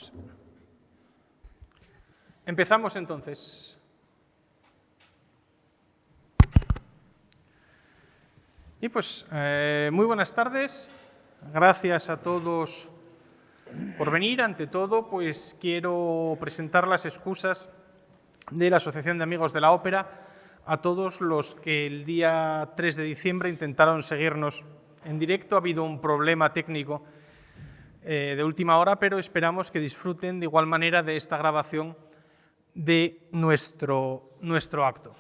Pues, empezamos entonces. Y pues, muy buenas tardes. Gracias a todos por venir. Ante todo, pues quiero presentar las excusas de la Asociación de Amigos de la Ópera a todos los que el día 3 de diciembre intentaron seguirnos en directo. Ha habido un problema técnico de última hora, pero esperamos que disfruten de igual manera de esta grabación de nuestro acto.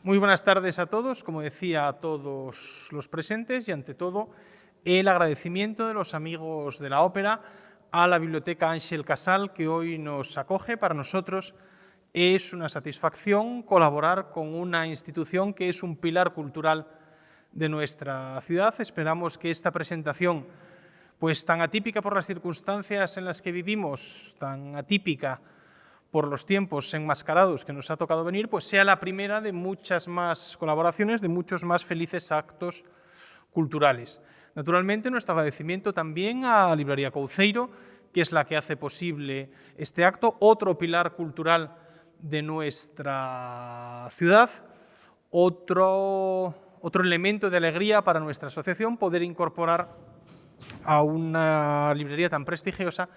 Muy buenas tardes a todos, como decía, a todos los presentes y ante todo el agradecimiento de los amigos de la ópera a la Biblioteca Ángel Casal que hoy nos acoge. Para nosotros es una satisfacción colaborar con una institución que es un pilar cultural de nuestra ciudad. Esperamos que esta presentación, pues tan atípica por las circunstancias en las que vivimos, tan atípica por los tiempos enmascarados que nos ha tocado venir, pues sea la primera de muchas más colaboraciones, de muchos más felices actos culturales. Naturalmente, nuestro agradecimiento también a Librería Couceiro, que es la que hace posible este acto, otro pilar cultural de nuestra ciudad, otro elemento de alegría para nuestra asociación, poder incorporar a una librería tan prestigiosa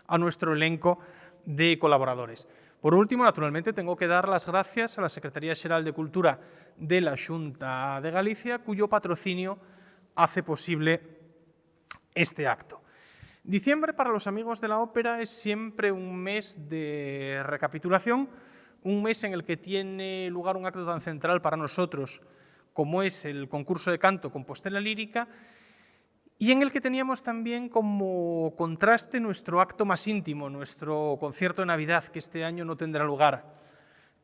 a nuestro elenco de colaboradores. Por último, naturalmente, tengo que dar las gracias a la Secretaría Xeral de Cultura de la Xunta de Galicia, cuyo patrocinio hace posible este acto. Diciembre para los amigos de la ópera es siempre un mes de recapitulación, un mes en el que tiene lugar un acto tan central para nosotros como es el concurso de canto Compostela Lírica, y en el que teníamos también como contraste nuestro acto más íntimo, nuestro concierto de Navidad, que este año no tendrá lugar.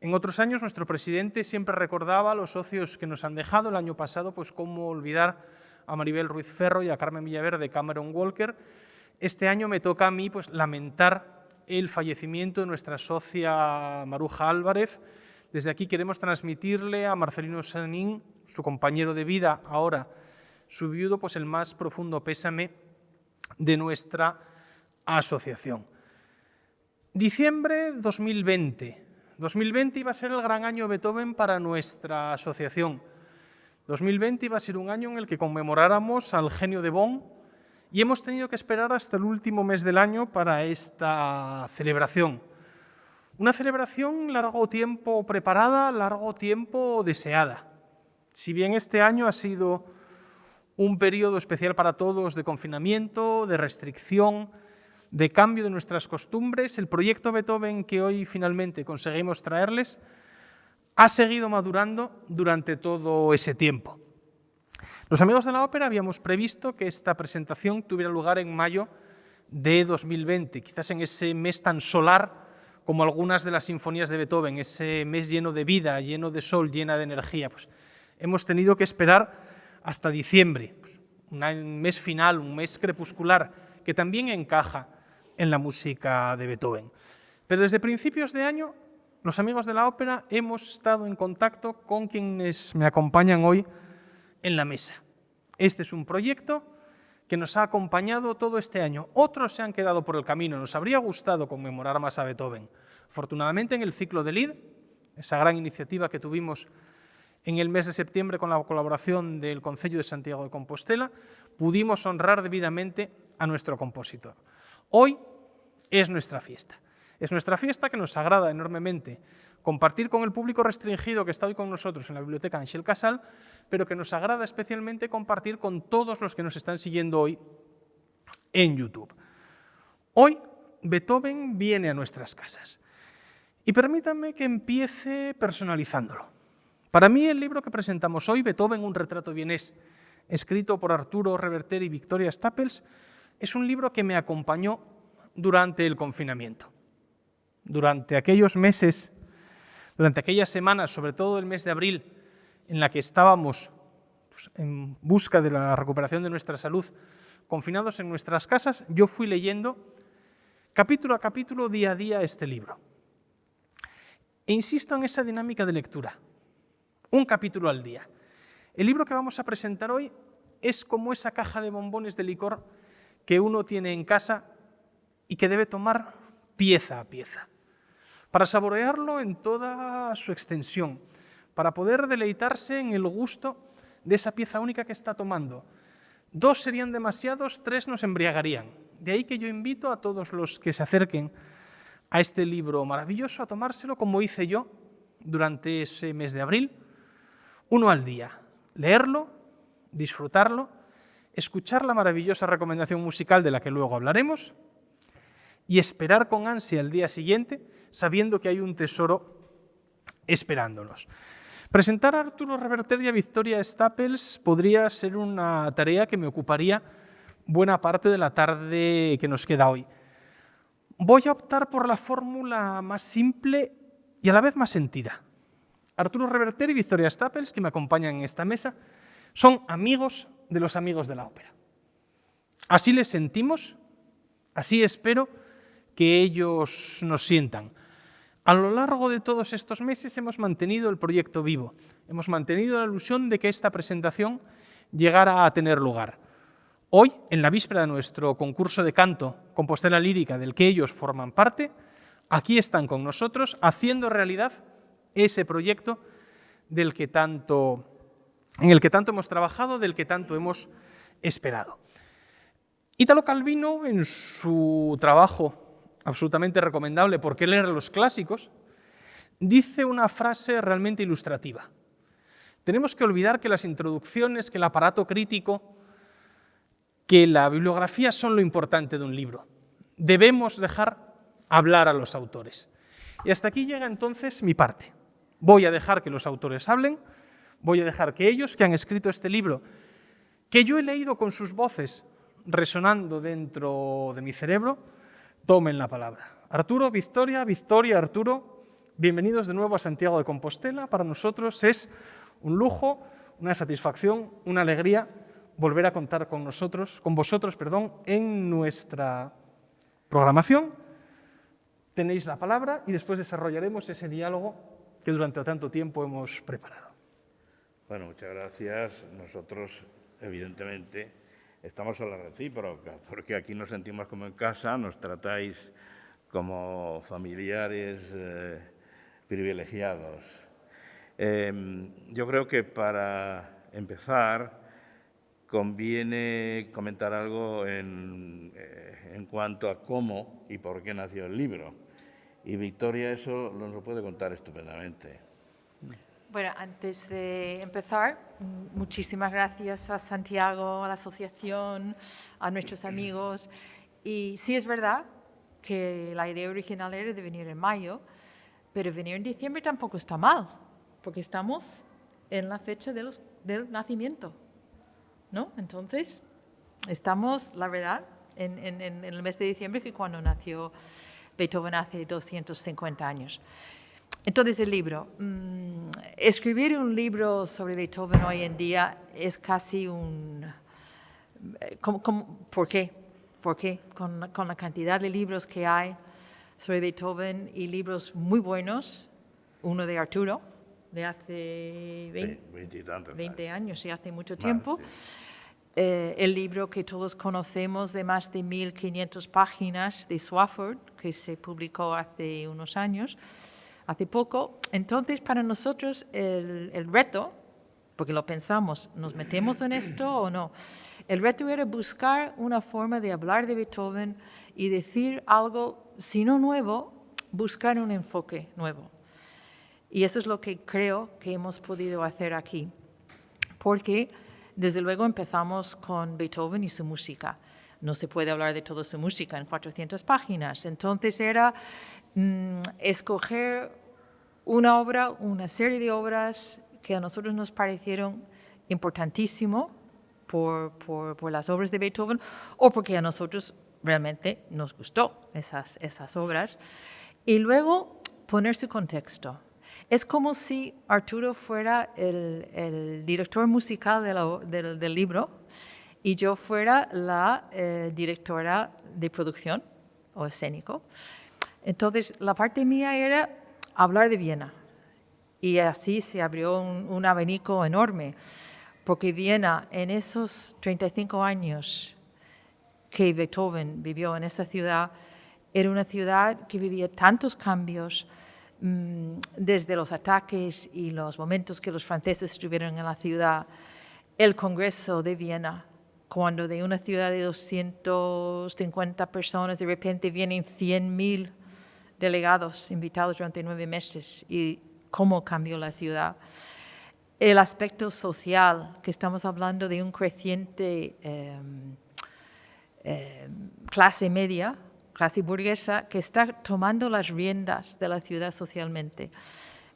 En otros años nuestro presidente siempre recordaba a los socios que nos han dejado. El año pasado, pues cómo olvidar a Maribel Ruiz Ferro y a Carmen Villaverde, Cameron Walker. Este año me toca a mí pues lamentar el fallecimiento de nuestra socia Maruja Álvarez. Desde aquí queremos transmitirle a Marcelino Sanín, su compañero de vida, ahora su viudo, pues el más profundo pésame de nuestra asociación. Diciembre 2020. 2020 iba a ser el gran año Beethoven para nuestra asociación. 2020 iba a ser un año en el que conmemoráramos al genio de Bonn y hemos tenido que esperar hasta el último mes del año para esta celebración. Una celebración largo tiempo preparada, largo tiempo deseada. Si bien este año ha sido un periodo especial para todos de confinamiento, de restricción, de cambio de nuestras costumbres, el proyecto Beethoven que hoy finalmente conseguimos traerles ha seguido madurando durante todo ese tiempo. Los amigos de la ópera habíamos previsto que esta presentación tuviera lugar en mayo de 2020, quizás en ese mes tan solar como algunas de las sinfonías de Beethoven, ese mes lleno de vida, lleno de sol, llena de energía. Pues hemos tenido que esperar hasta diciembre, pues un mes final, un mes crepuscular, que también encaja en la música de Beethoven. Pero desde principios de año, los amigos de la ópera hemos estado en contacto con quienes me acompañan hoy en la mesa. Este es un proyecto que nos ha acompañado todo este año. Otros se han quedado por el camino. Nos habría gustado conmemorar más a Beethoven. Afortunadamente, en el ciclo de Lied, esa gran iniciativa que tuvimos en el mes de septiembre con la colaboración del Concello de Santiago de Compostela, pudimos honrar debidamente a nuestro compositor. Hoy es nuestra fiesta. Es nuestra fiesta que nos agrada enormemente compartir con el público restringido que está hoy con nosotros en la Biblioteca Ángel Casal, pero que nos agrada especialmente compartir con todos los que nos están siguiendo hoy en YouTube. Hoy Beethoven viene a nuestras casas. Y permítanme que empiece personalizándolo. Para mí, el libro que presentamos hoy, Beethoven, un retrato vienés, escrito por Arturo Reverter y Victoria Staples, es un libro que me acompañó durante el confinamiento. Durante aquellos meses, durante aquellas semanas, sobre todo el mes de abril, en la que estábamos en busca de la recuperación de nuestra salud, confinados en nuestras casas, yo fui leyendo capítulo a capítulo, día a día, este libro. E insisto en esa dinámica de lectura. Un capítulo al día. El libro que vamos a presentar hoy es como esa caja de bombones de licor que uno tiene en casa y que debe tomar pieza a pieza, para saborearlo en toda su extensión, para poder deleitarse en el gusto de esa pieza única que está tomando. 2 serían demasiados, 3 nos embriagarían. De ahí que yo invito a todos los que se acerquen a este libro maravilloso a tomárselo como hice yo durante ese mes de abril, 1 al día. Leerlo, disfrutarlo, escuchar la maravillosa recomendación musical de la que luego hablaremos y esperar con ansia el día siguiente, sabiendo que hay un tesoro esperándonos. Presentar a Arturo Reverter y a Victoria Staples podría ser una tarea que me ocuparía buena parte de la tarde que nos queda hoy. Voy a optar por la fórmula más simple y a la vez más sentida. Arturo Reverter y Victoria Staples, que me acompañan en esta mesa, son amigos de los amigos de la ópera. Así les sentimos, así espero que ellos nos sientan. A lo largo de todos estos meses hemos mantenido el proyecto vivo, hemos mantenido la ilusión de que esta presentación llegara a tener lugar. Hoy, en la víspera de nuestro concurso de canto Compostela Lírica, del que ellos forman parte, aquí están con nosotros haciendo realidad ese proyecto en el que tanto hemos trabajado, del que tanto hemos esperado. Italo Calvino, en su trabajo absolutamente recomendable, ¿Por qué leer los clásicos?, dice una frase realmente ilustrativa. Tenemos que olvidar que las introducciones, que el aparato crítico, que la bibliografía son lo importante de un libro. Debemos dejar hablar a los autores. Y hasta aquí llega entonces mi parte. Voy a dejar que los autores hablen, voy a dejar que ellos, que han escrito este libro, que yo he leído con sus voces resonando dentro de mi cerebro, tomen la palabra. Arturo, Victoria, Victoria, Arturo, bienvenidos de nuevo a Santiago de Compostela. Para nosotros es un lujo, una satisfacción, una alegría volver a contar con vosotros, en nuestra programación. Tenéis la palabra y después desarrollaremos ese diálogo que durante tanto tiempo hemos preparado. Bueno, muchas gracias. Nosotros, evidentemente, estamos a la recíproca, porque aquí nos sentimos como en casa, nos tratáis como familiares privilegiados. Yo creo que para empezar conviene comentar algo en cuanto a cómo y por qué nació el libro. Y Victoria eso nos lo puede contar estupendamente. Bueno, antes de empezar, muchísimas gracias a Santiago, a la asociación, a nuestros amigos. Y sí es verdad que la idea original era de venir en mayo, pero venir en diciembre tampoco está mal, porque estamos en la fecha del nacimiento, ¿no? Entonces, estamos, la verdad, en el mes de diciembre, que cuando nació Beethoven hace 250 años. Entonces, el libro. Escribir un libro sobre Beethoven hoy en día es casi un... ¿Por qué? ¿Por qué? Con la cantidad de libros que hay sobre Beethoven y libros muy buenos, uno de Arturo, de hace 20 años, y hace mucho tiempo. Sí. El libro que todos conocemos de más de 1.500 páginas de Swafford, que se publicó hace unos años, hace poco. Entonces, para nosotros el reto, porque lo pensamos, ¿nos metemos en esto o no? El reto era buscar una forma de hablar de Beethoven y decir algo, si no nuevo, buscar un enfoque nuevo. Y eso es lo que creo que hemos podido hacer aquí, porque desde luego empezamos con Beethoven y su música. No se puede hablar de toda su música en 400 páginas. Entonces era escoger una obra, una serie de obras que a nosotros nos parecieron importantísimo por las obras de Beethoven o porque a nosotros realmente nos gustó esas obras. Y luego poner su contexto. Es como si Arturo fuera el director musical del libro y yo fuera la directora de producción o escénico. Entonces, la parte mía era hablar de Viena. Y así se abrió un abanico enorme, porque Viena, en esos 35 años que Beethoven vivió en esa ciudad, Era una ciudad que vivía tantos cambios, desde los ataques y los momentos que los franceses estuvieron en la ciudad, el Congreso de Viena, cuando de una ciudad de 250 personas de repente vienen 100.000 delegados invitados durante 9 meses, y cómo cambió la ciudad. El aspecto social, que estamos hablando de un creciente clase media, clase burguesa, que está tomando las riendas de la ciudad socialmente,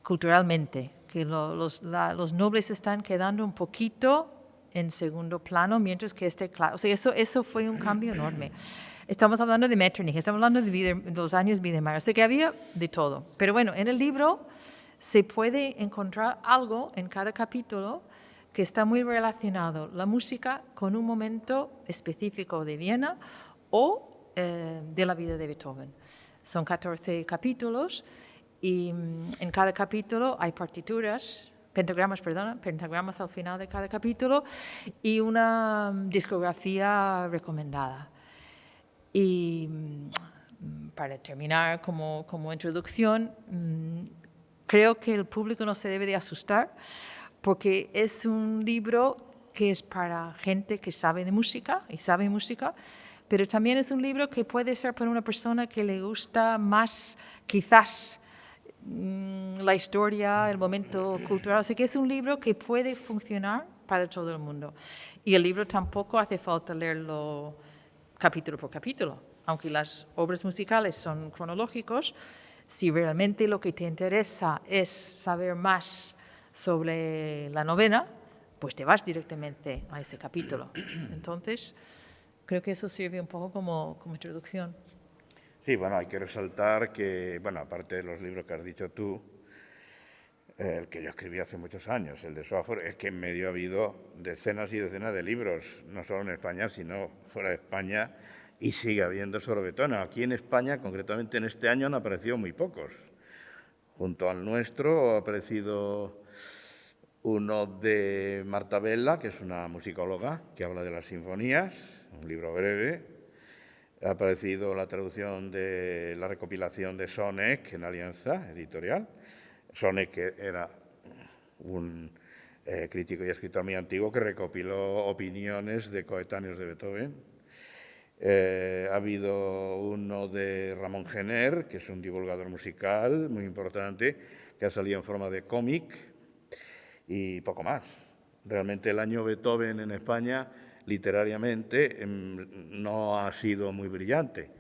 culturalmente, que los nobles están quedando un poquito en segundo plano, mientras que o sea, eso fue un cambio enorme. Estamos hablando de Metternich, estamos hablando de los años Biedermeier, o sea que había de todo. Pero bueno, en el libro se puede encontrar algo en cada capítulo que está muy relacionado, la música, con un momento específico de Viena o de la vida de Beethoven. Son 14 capítulos y en cada capítulo hay pentagramas al final de cada capítulo y una discografía recomendada. Y para terminar, como introducción, creo que el público no se debe de asustar, porque es un libro que es para gente que sabe de música y sabe música, pero también es un libro que puede ser para una persona que le gusta más, quizás, la historia, el momento cultural. Así que es un libro que puede funcionar para todo el mundo. Y el libro tampoco hace falta leerlo capítulo por capítulo. Aunque las obras musicales son cronológicos, si realmente lo que te interesa es saber más sobre la novena, pues te vas directamente a ese capítulo. Entonces, creo que eso sirve un poco como introducción. Sí, bueno, hay que resaltar que, bueno, aparte de los libros que has dicho tú, el que yo escribí hace muchos años, el de Schwaford, es que en medio ha habido decenas y decenas de libros, no solo en España, sino fuera de España, y sigue habiendo sobre Beethoven. Aquí en España, concretamente en este año, han aparecido muy pocos. Junto al nuestro ha aparecido uno de Marta Bella, que es una musicóloga, que habla de las sinfonías, un libro breve. Ha aparecido la traducción de la recopilación de Sonek en Alianza Editorial. Sonek, que era un crítico y escritor muy antiguo que recopiló opiniones de coetáneos de Beethoven. Ha habido uno de Ramón Gener, que es un divulgador musical muy importante, que ha salido en forma de cómic, y poco más. Realmente el año Beethoven en España, literariamente, no ha sido muy brillante.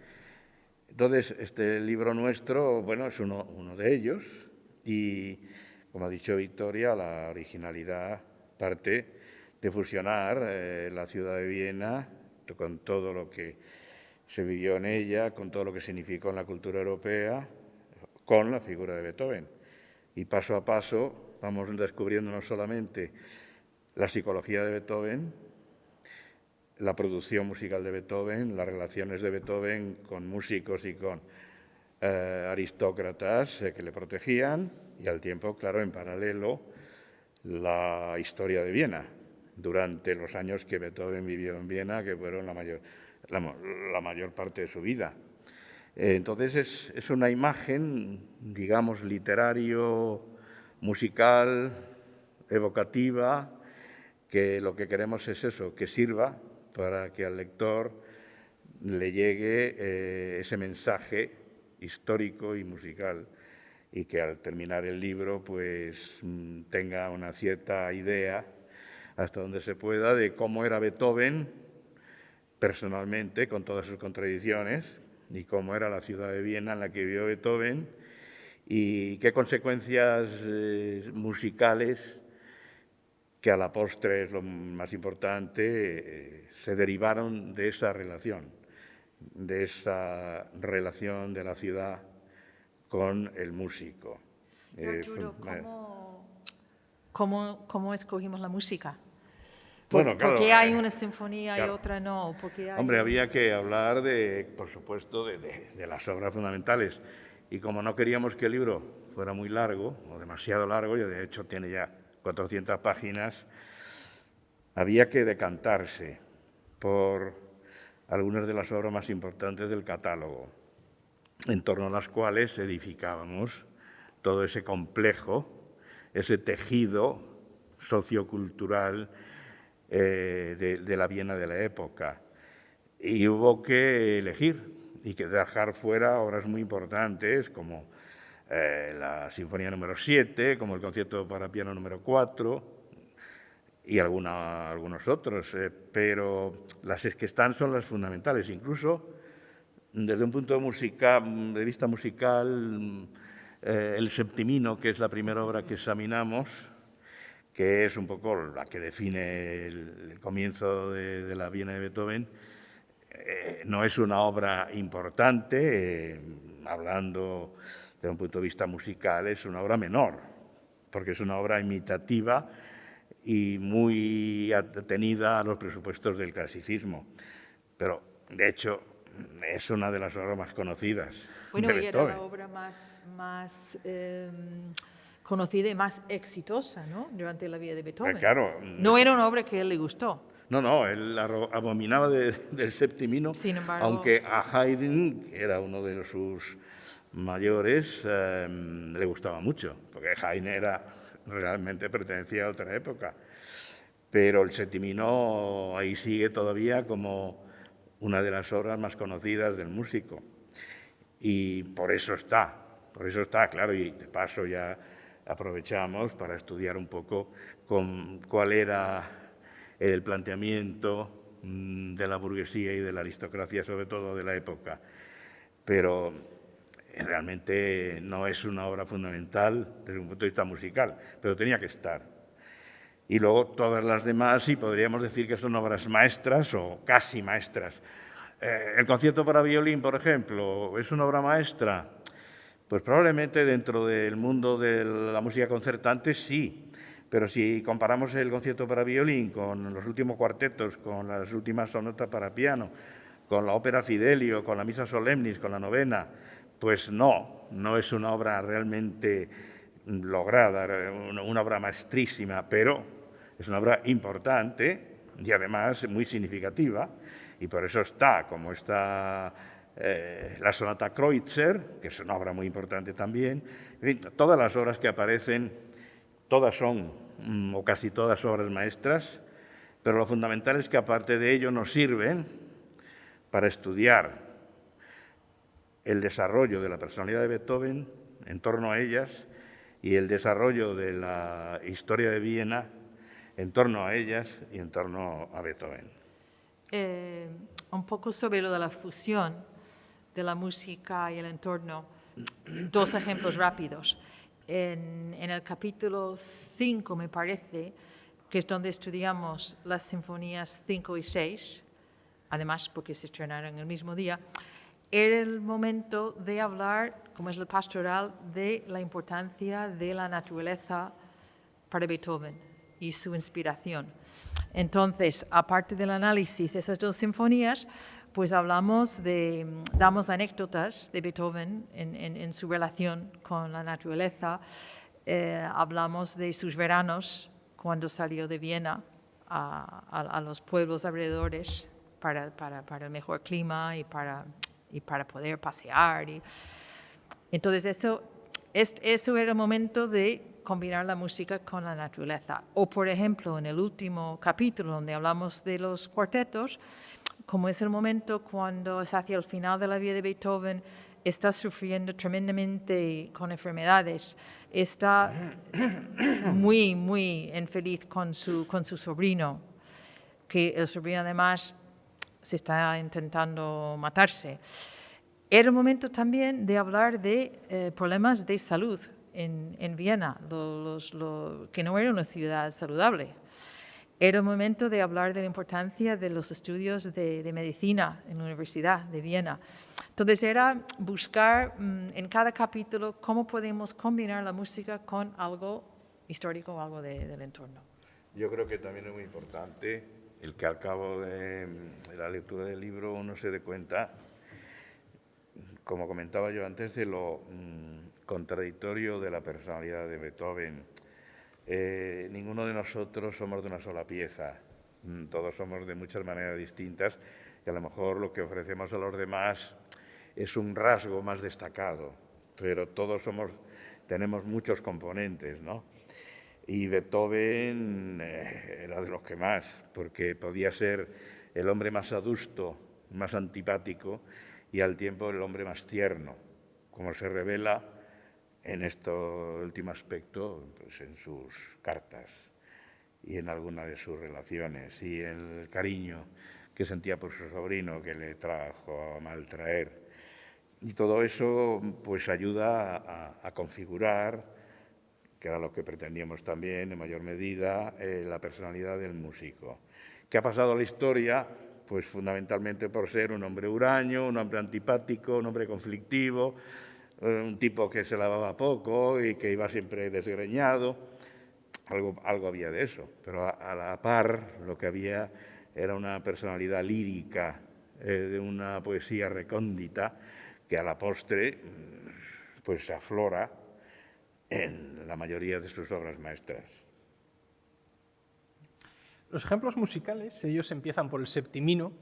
Entonces, este libro nuestro, bueno, es uno de ellos, y, como ha dicho Victoria, la originalidad parte de fusionar la ciudad de Viena con todo lo que se vivió en ella, con todo lo que significó en la cultura europea, con la figura de Beethoven. Y paso a paso vamos descubriendo no solamente la psicología de Beethoven, la producción musical de Beethoven, las relaciones de Beethoven con músicos y con aristócratas que le protegían, y al tiempo, claro, en paralelo, la historia de Viena, durante los años que Beethoven vivió en Viena, que fueron la mayor parte de su vida. Entonces es una imagen, digamos, literario, musical, evocativa, que lo que queremos es eso, que sirva para que al lector le llegue ese mensaje histórico y musical, y que al terminar el libro pues tenga una cierta idea, hasta donde se pueda, de cómo era Beethoven personalmente, con todas sus contradicciones, y cómo era la ciudad de Viena en la que vivió Beethoven, y qué consecuencias musicales, que a la postre es lo más importante, se derivaron de esa relación de la ciudad con el músico. Arturo, ¿cómo escogimos la música? Bueno, claro, ¿Por qué hay una sinfonía claro. y otra no? Hombre, había que hablar, por supuesto, de las obras fundamentales. Y como no queríamos que el libro fuera muy largo, o demasiado largo, y de hecho tiene ya 400 páginas, había que decantarse por algunas de las obras más importantes del catálogo. en torno a las cuales edificábamos todo ese complejo, ese tejido sociocultural de la Viena de la época. Y hubo que elegir y que dejar fuera obras muy importantes como la Sinfonía número 7, como el Concierto para piano número 4 y algunos otros, pero las que están son las fundamentales. Incluso desde un punto de vista musical, el Septimino, que es la primera obra que examinamos, que es un poco la que define el comienzo de la Viena de Beethoven, no es una obra importante, hablando desde un punto de vista musical, es una obra menor, porque es una obra imitativa y muy atenida a los presupuestos del clasicismo. Pero, de hecho, es una de las obras más conocidas de Beethoven. Y era la obra más conocida y más exitosa, ¿no?, durante la vida de Beethoven. Claro, no era una obra que a él le gustó. No, él abominaba del Septimino, Sin embargo, aunque a Haydn, que era uno de sus mayores, le gustaba mucho, porque Haydn realmente pertenecía a otra época. Pero el Septimino ahí sigue todavía como una de las obras más conocidas del músico. Y por eso está, claro, y de paso ya aprovechamos para estudiar un poco cuál era el planteamiento de la burguesía y de la aristocracia, sobre todo de la época. Pero realmente no es una obra fundamental desde un punto de vista musical, pero tenía que estar. Y luego todas las demás sí podríamos decir que son obras maestras o casi maestras. El Concierto para violín, por ejemplo, ¿es una obra maestra? Pues probablemente dentro del mundo de la música concertante sí. Pero si comparamos el Concierto para violín con los últimos cuartetos, con las últimas sonatas para piano, con la ópera Fidelio, con la Misa Solemnis, con la novena, pues no es una obra realmente lograda, una obra maestrísima, pero es una obra importante y además muy significativa, y por eso está, como está la sonata Kreutzer, que es una obra muy importante también. En fin, todas las obras que aparecen, todas son, o casi todas, obras maestras, pero lo fundamental es que aparte de ello nos sirven para estudiar el desarrollo de la personalidad de Beethoven en torno a ellas y el desarrollo de la historia de Viena en torno a ellas y en torno a Beethoven. Un poco sobre lo de la fusión de la música y el entorno, dos ejemplos rápidos. En el capítulo 5, me parece, que es donde estudiamos las sinfonías 5 y 6, además porque se estrenaron el mismo día, era el momento de hablar, como es el pastoral, de la importancia de la naturaleza para Beethoven y su inspiración. Entonces, aparte del análisis de esas dos sinfonías, pues damos anécdotas de Beethoven en su relación con la naturaleza. Hablamos de sus veranos cuando salió de Viena a los pueblos alrededores para el mejor clima y para poder pasear. Entonces eso era el momento de combinar la música con la naturaleza. O por ejemplo, en el último capítulo donde hablamos de los cuartetos, como es el momento cuando es hacia el final de la vida de Beethoven, está sufriendo tremendamente con enfermedades, está muy, muy infeliz con su sobrino, que el sobrino además se está intentando matarse. Era el momento también de hablar de problemas de salud en Viena, que no era una ciudad saludable. Era el momento de hablar de la importancia de los estudios de medicina en la Universidad de Viena. Entonces era buscar en cada capítulo cómo podemos combinar la música con algo histórico o algo del entorno. Yo creo que también es muy importante el que al cabo de la lectura del libro uno se dé cuenta, como comentaba yo antes, de lo contradictorio de la personalidad de Beethoven. Ninguno de nosotros somos de una sola pieza, todos somos de muchas maneras distintas y a lo mejor lo que ofrecemos a los demás es un rasgo más destacado, pero todos tenemos muchos componentes, ¿no? Y Beethoven era de los que más, porque podía ser el hombre más adusto, más antipático y al tiempo el hombre más tierno, como se revela en este último aspecto, pues en sus cartas y en alguna de sus relaciones, y el cariño que sentía por su sobrino que le trajo a maltraer. Y todo eso pues ayuda a configurar, que era lo que pretendíamos también en mayor medida, la personalidad del músico, que ha pasado a la historia pues fundamentalmente por ser un hombre huraño, un hombre antipático, un hombre conflictivo, un tipo que se lavaba poco y que iba siempre desgreñado. Algo había de eso, pero a la par lo que había era una personalidad lírica, de una poesía recóndita que a la postre pues se aflora en la mayoría de sus obras maestras. Los ejemplos musicales, ellos empiezan por el septimino.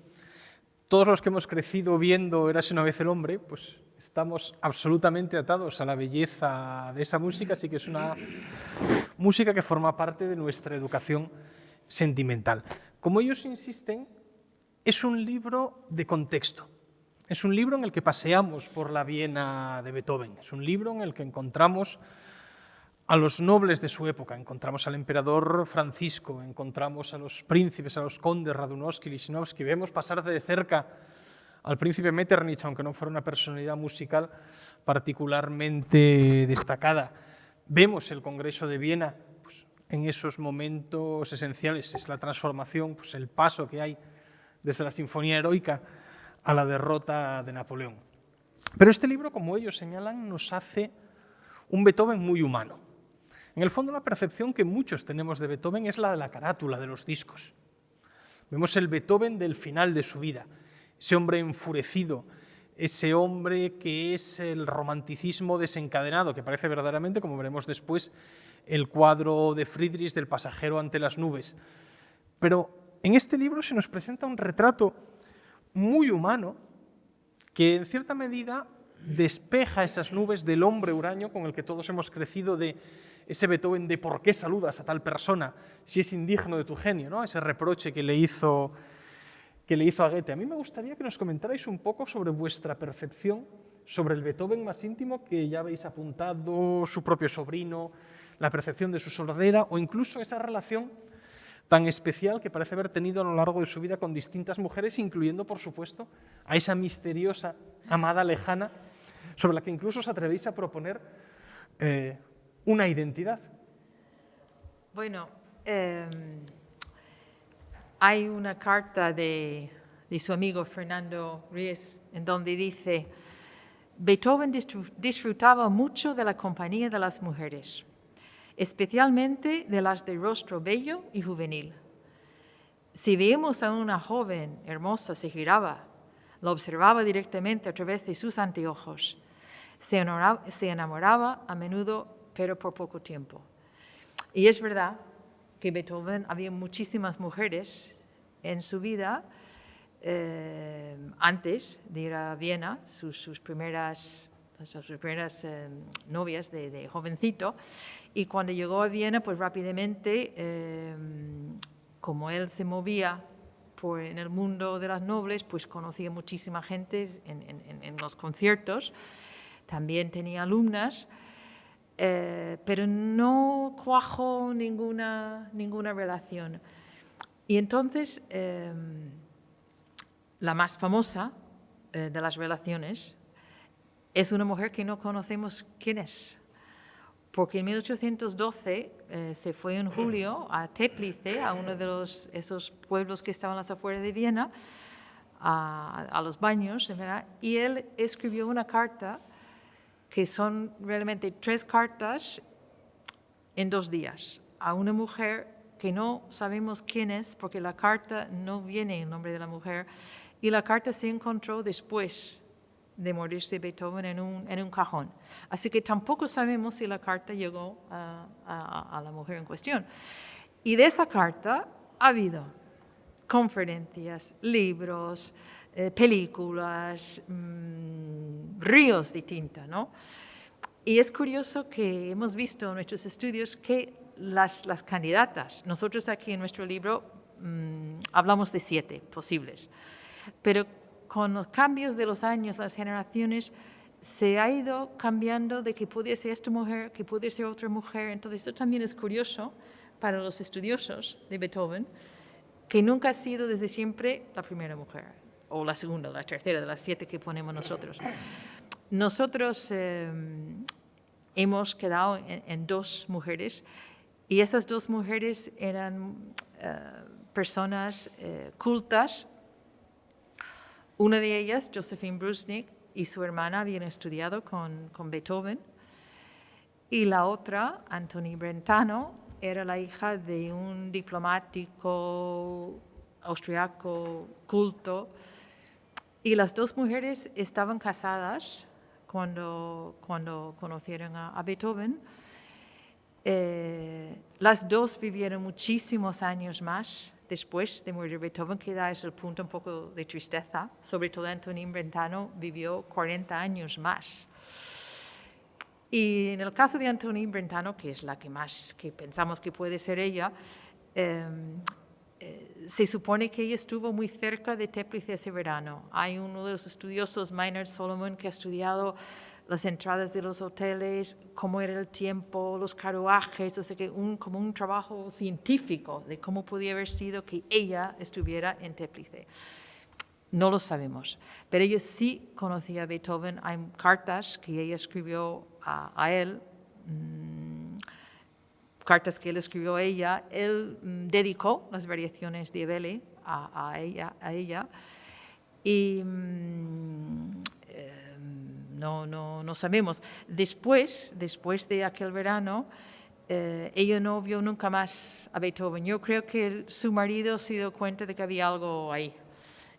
Todos los que hemos crecido viendo Érase una vez el hombre, pues estamos absolutamente atados a la belleza de esa música, así que es una música que forma parte de nuestra educación sentimental. Como ellos insisten, es un libro de contexto. Es un libro en el que paseamos por la Viena de Beethoven. Es un libro en el que encontramos a los nobles de su época, encontramos al emperador Francisco, encontramos a los príncipes, a los condes Radunowski, Lichnowsky, vemos pasar de cerca al príncipe Metternich, aunque no fuera una personalidad musical particularmente destacada. Vemos el Congreso de Viena, pues, en esos momentos esenciales, es la transformación, pues, el paso que hay desde la Sinfonía Heroica a la derrota de Napoleón. Pero este libro, como ellos señalan, nos hace un Beethoven muy humano. En el fondo, la percepción que muchos tenemos de Beethoven es la de la carátula, de los discos. Vemos el Beethoven del final de su vida, ese hombre enfurecido, ese hombre que es el romanticismo desencadenado, que parece verdaderamente, como veremos después, el cuadro de Friedrich del pasajero ante las nubes. Pero en este libro se nos presenta un retrato muy humano que en cierta medida despeja esas nubes del hombre huraño con el que todos hemos crecido, de ese Beethoven de ¿por qué saludas a tal persona si es indigno de tu genio?, ¿no? Ese reproche que le hizo a Goethe. A mí me gustaría que nos comentarais un poco sobre vuestra percepción sobre el Beethoven más íntimo, que ya habéis apuntado, su propio sobrino, la percepción de su sordera, o incluso esa relación tan especial que parece haber tenido a lo largo de su vida con distintas mujeres, incluyendo, por supuesto, a esa misteriosa amada lejana, sobre la que incluso os atrevéis a proponer una identidad. Bueno, hay una carta de su amigo Fernando Ries en donde dice: Beethoven disfrutaba mucho de la compañía de las mujeres, especialmente de las de rostro bello y juvenil. Si veíamos a una joven hermosa, se giraba, la observaba directamente a través de sus anteojos. Se enamoraba a menudo, pero por poco tiempo. Y es verdad que Beethoven había muchísimas mujeres en su vida antes de ir a Viena, sus primeras novias de jovencito, y cuando llegó a Viena, pues rápidamente, como él se movía en el mundo de las nobles, pues conocía muchísima gente en los conciertos, también tenía alumnas, pero no cuajó ninguna relación. Y entonces, la más famosa de las relaciones es una mujer que no conocemos quién es, porque en 1812 se fue en julio a Teplice, a uno de esos pueblos que estaban a las afueras de Viena, a los baños, ¿verdad? Y él escribió una carta que son realmente 3 cartas en 2 días, a una mujer que no sabemos quién es, porque la carta no viene en nombre de la mujer, y la carta se encontró después de morirse Beethoven en un cajón. Así que tampoco sabemos si la carta llegó a la mujer en cuestión. Y de esa carta ha habido conferencias, libros, películas, ríos de tinta, ¿no? Y es curioso que hemos visto en nuestros estudios que las candidatas, nosotros aquí en nuestro libro hablamos de 7 posibles, pero con los cambios de los años, las generaciones, se ha ido cambiando de que puede ser esta mujer, que puede ser otra mujer. Entonces, esto también es curioso para los estudiosos de Beethoven, que nunca ha sido desde siempre la primera mujer, o la segunda, o la tercera, de las 7 que ponemos nosotros. Nosotros hemos quedado en 2 mujeres, y esas 2 mujeres eran personas cultas. Una de ellas, Josephine Brusnik, y su hermana habían estudiado con Beethoven, y la otra, Antonie Brentano, era la hija de un diplomático austriaco culto, y las 2 mujeres estaban casadas cuando conocieron a Beethoven. Las 2 vivieron muchísimos años más después de morir Beethoven, que da es el punto un poco de tristeza. Sobre todo Antonie Brentano vivió 40 años más. Y en el caso de Antonie Brentano, que es la que más que pensamos que puede ser ella, se supone que ella estuvo muy cerca de Teplice ese verano. Hay uno de los estudiosos, Maynard Solomon, que ha estudiado las entradas de los hoteles, cómo era el tiempo, los carruajes, o sea que como un trabajo científico de cómo podía haber sido que ella estuviera en Teplice. No lo sabemos, pero ella sí conocía a Beethoven. Hay cartas que ella escribió a él, cartas que él escribió a ella. Él dedicó las variaciones de Welle a ella y no sabemos. Después de aquel verano, ella no vio nunca más a Beethoven. Yo creo que su marido se dio cuenta de que había algo ahí.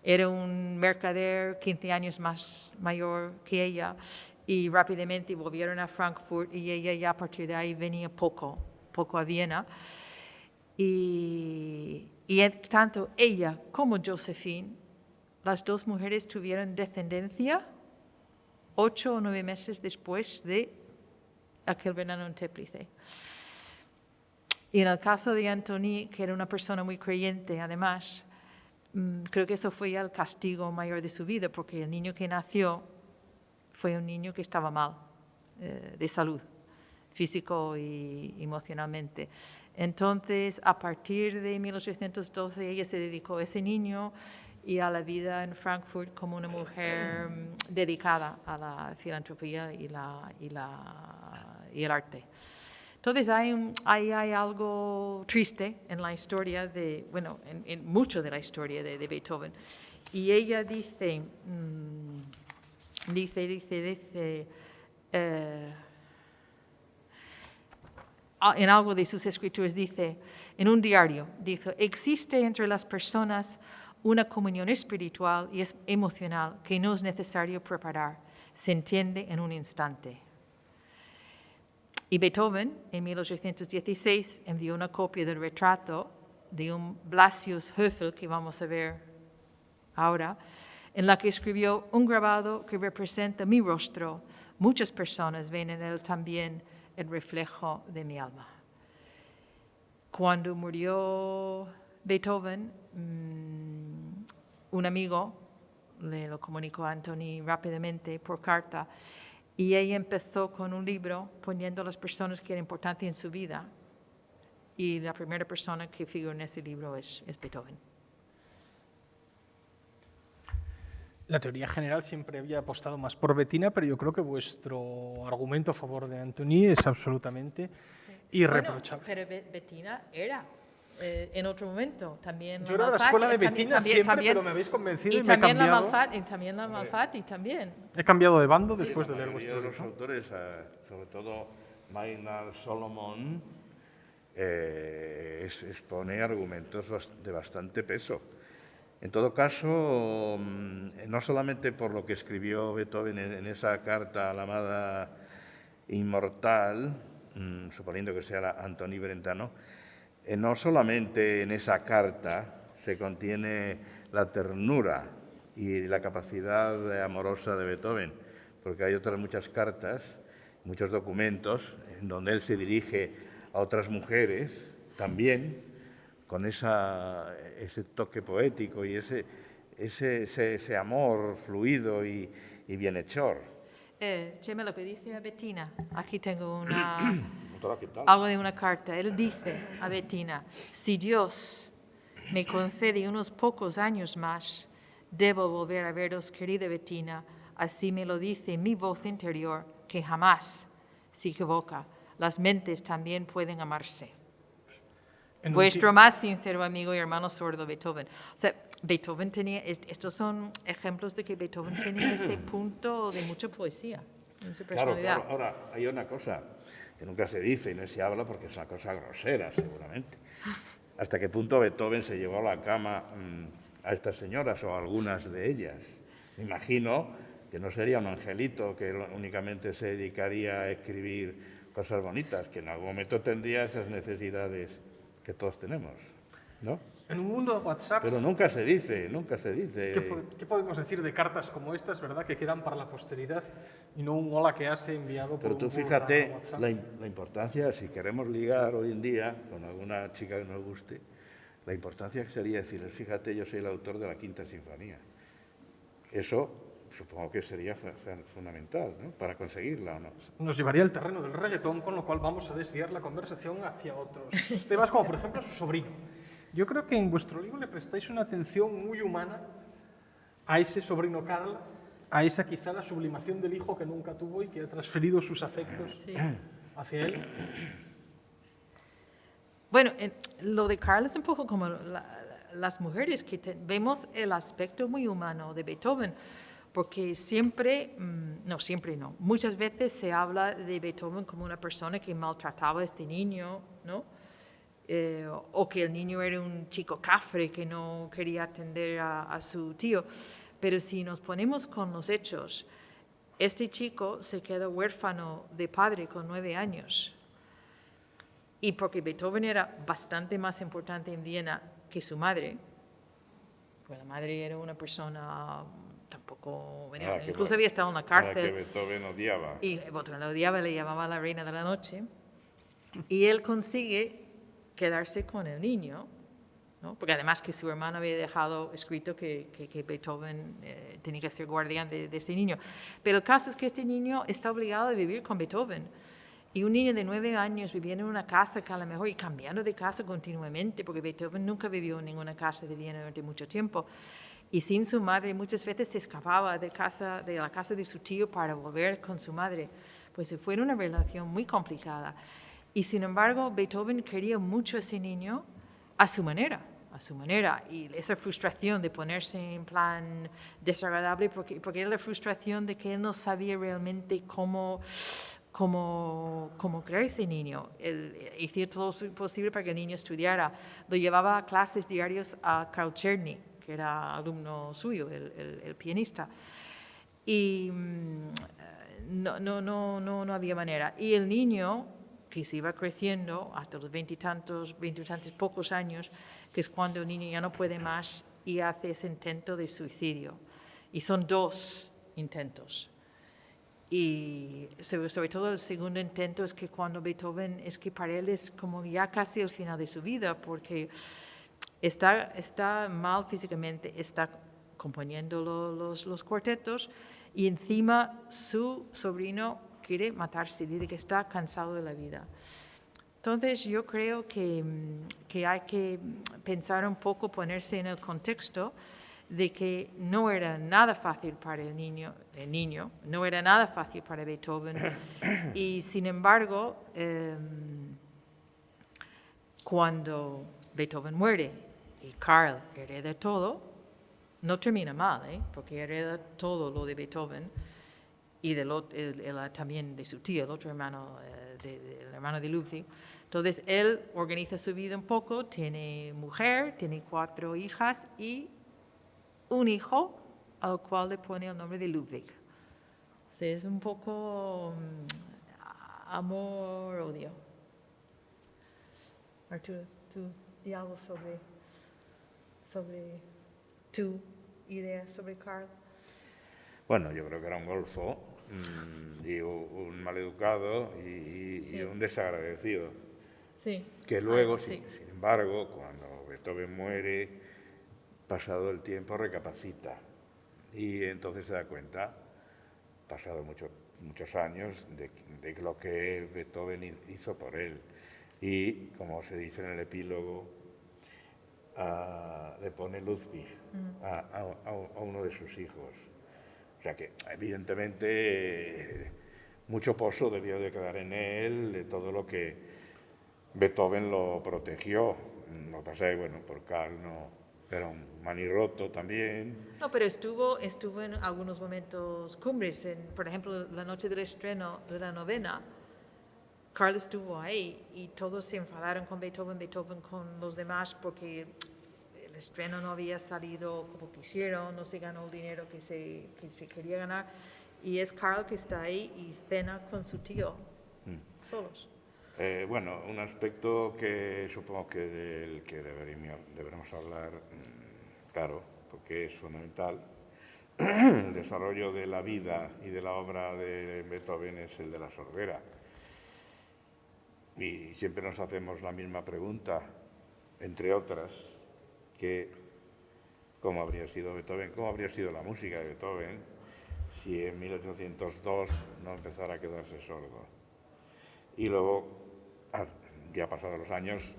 Era un mercader 15 años más mayor que ella, y rápidamente volvieron a Frankfurt, y ella ya a partir de ahí venía poco a Viena. Y tanto ella como Josephine, las 2 mujeres tuvieron descendencia 8 o 9 meses después de aquel verano en Teplice. Y en el caso de Antonie, que era una persona muy creyente, además, creo que eso fue ya el castigo mayor de su vida, porque el niño que nació fue un niño que estaba mal de salud, físico y emocionalmente. Entonces, a partir de 1812, ella se dedicó a ese niño y a la vida en Frankfurt como una mujer dedicada a la filantropía y el arte. Entonces hay algo triste en la historia en mucho de la historia de Beethoven. Y ella dice en algo de sus escrituras, dice, en un diario, dice: existe entre las personas una comunión espiritual y emocional que no es necesario preparar, se entiende en un instante. Y Beethoven, en 1816, envió una copia del retrato de un Blasius Höfel, que vamos a ver ahora, en la que escribió un grabado que representa mi rostro. Muchas personas ven en él también el reflejo de mi alma. Cuando murió Beethoven, un amigo le lo comunicó a Antonie rápidamente por carta, y ella empezó con un libro poniendo a las personas que eran importantes en su vida, y la primera persona que figura en ese libro es Beethoven. La teoría general siempre había apostado más por Bettina, pero yo creo que vuestro argumento a favor de Antonie es absolutamente irreprochable. Bueno, pero Bettina era en otro momento también. Yo era de la escuela de Bettina siempre, pero me habéis convencido y me he cambiado. Y también la Malfatti, también. He cambiado de bando después de leer vuestro libro. Los autores, sobre todo Maynard Solomon, expone argumentos de bastante peso. En todo caso, no solamente por lo que escribió Beethoven en esa carta a la amada inmortal, suponiendo que sea la Antonie Brentano, no solamente en esa carta se contiene la ternura y la capacidad amorosa de Beethoven, porque hay otras muchas cartas, muchos documentos en donde él se dirige a otras mujeres también con ese toque poético y ese amor fluido y bienhechor. Chema, lo que dice a Bettina, aquí tengo algo de una carta. Él dice a Bettina, si Dios me concede unos pocos años más, debo volver a veros, querida Bettina, así me lo dice mi voz interior, que jamás se equivoca. Las mentes también pueden amarse. Vuestro más sincero amigo y hermano sordo, Beethoven. O sea, Beethoven tenía, estos son ejemplos de que Beethoven tenía ese punto de mucha poesía en su personalidad. Claro. Ahora, hay una cosa que nunca se dice y no se habla porque es una cosa grosera, seguramente. ¿Hasta qué punto Beethoven se llevó a la cama a estas señoras o a algunas de ellas? Me imagino que no sería un angelito que únicamente se dedicaría a escribir cosas bonitas, que en algún momento tendría esas necesidades que todos tenemos, ¿no? En un mundo de WhatsApp... Pero nunca se dice. ¿Qué podemos decir de cartas como estas, verdad, que quedan para la posteridad y no un hola que has enviado por Pero tú un fíjate WhatsApp? la importancia, si queremos ligar hoy en día con alguna chica que nos guste, la importancia que sería decirles, fíjate, yo soy el autor de la Quinta Sinfonía. Eso supongo que sería fundamental, ¿no?, para conseguirla, ¿o no? Nos llevaría al terreno del reggaetón, con lo cual vamos a desviar la conversación hacia otros temas, como por ejemplo su sobrino. Yo creo que en vuestro libro le prestáis una atención muy humana a ese sobrino Karl, a esa quizá la sublimación del hijo que nunca tuvo y que ha transferido sus afectos hacia él. Bueno, lo de Karl es un poco como las mujeres, que vemos el aspecto muy humano de Beethoven, porque muchas veces se habla de Beethoven como una persona que maltrataba a este niño, ¿no? O que el niño era un chico cafre que no quería atender a su tío. Pero si nos ponemos con los hechos, este chico se quedó huérfano de padre con 9 años. Y porque Beethoven era bastante más importante en Viena que su madre, pues la madre era una persona tampoco... incluso había estado en la cárcel. Que Beethoven odiaba. Y Beethoven la odiaba, le llamaba la reina de la noche. Y él consigue quedarse con el niño, ¿no? Porque además que su hermano había dejado escrito que Beethoven tenía que ser guardián de ese niño. Pero el caso es que este niño está obligado a vivir con Beethoven. Y un niño de 9 años viviendo en una casa que a lo mejor y cambiando de casa continuamente, porque Beethoven nunca vivió en ninguna casa de Viena durante mucho tiempo. Y sin su madre muchas veces se escapaba de la casa de su tío para volver con su madre. Pues fue una relación muy complicada. Y sin embargo, Beethoven quería mucho a ese niño a su manera. Y esa frustración de ponerse en plan desagradable, porque era la frustración de que él no sabía realmente cómo crear ese niño. Él hacía todo lo posible para que el niño estudiara. Lo llevaba a clases diarias a Karl Czerny, que era alumno suyo, el pianista. Y no había manera. Y el niño, que se iba creciendo hasta los 20 y tantos, pocos años, que es cuando el niño ya no puede más y hace ese intento de suicidio. Y son 2 intentos. Y sobre todo el segundo intento es que cuando Beethoven, es que para él es como ya casi el final de su vida, porque está mal físicamente, está componiendo los cuartetos y encima su sobrino quiere matarse, dice que está cansado de la vida. Entonces yo creo que hay que pensar un poco, ponerse en el contexto de que no era nada fácil para el niño, no era nada fácil para Beethoven. Y sin embargo, cuando Beethoven muere y Karl hereda todo, no termina mal, porque hereda todo lo de Beethoven y también de su tío, el otro hermano, el hermano de Ludwig. Entonces él organiza su vida un poco, tiene mujer, tiene 4 hijas y un hijo al cual le pone el nombre de Ludwig. O sea, es un poco amor-odio. Arturo, ¿tú di algo sobre...? sobre tu idea sobre Carl? Bueno, yo creo que era un golfo, y un maleducado y un desagradecido. Sí. Que luego, Sí. sin embargo, cuando Beethoven muere, pasado el tiempo recapacita y entonces se da cuenta, pasado muchos años, de lo que Beethoven hizo por él. Y, como se dice en el epílogo, le pone Ludwig a uno de sus hijos. O sea que, evidentemente, mucho pozo debió de quedar en él, de todo lo que Beethoven lo protegió. Lo que pasa es que, bueno, por Carl no, era un manirroto también. No, pero estuvo en algunos momentos cumbres. Por ejemplo, la noche del estreno de la novena, Carl estuvo ahí y todos se enfadaron con Beethoven con los demás porque el estreno no había salido como quisieron, no se ganó el dinero que se quería ganar. Y es Carl que está ahí y cena con su tío, solos. Bueno, un aspecto que supongo que del que deberemos hablar, claro, porque es fundamental, el desarrollo de la vida y de la obra de Beethoven es el de la sordera. Y siempre nos hacemos la misma pregunta, entre otras, que cómo habría sido Beethoven, cómo habría sido la música de Beethoven si en 1802 no empezara a quedarse sordo. Y luego, ya pasados los años,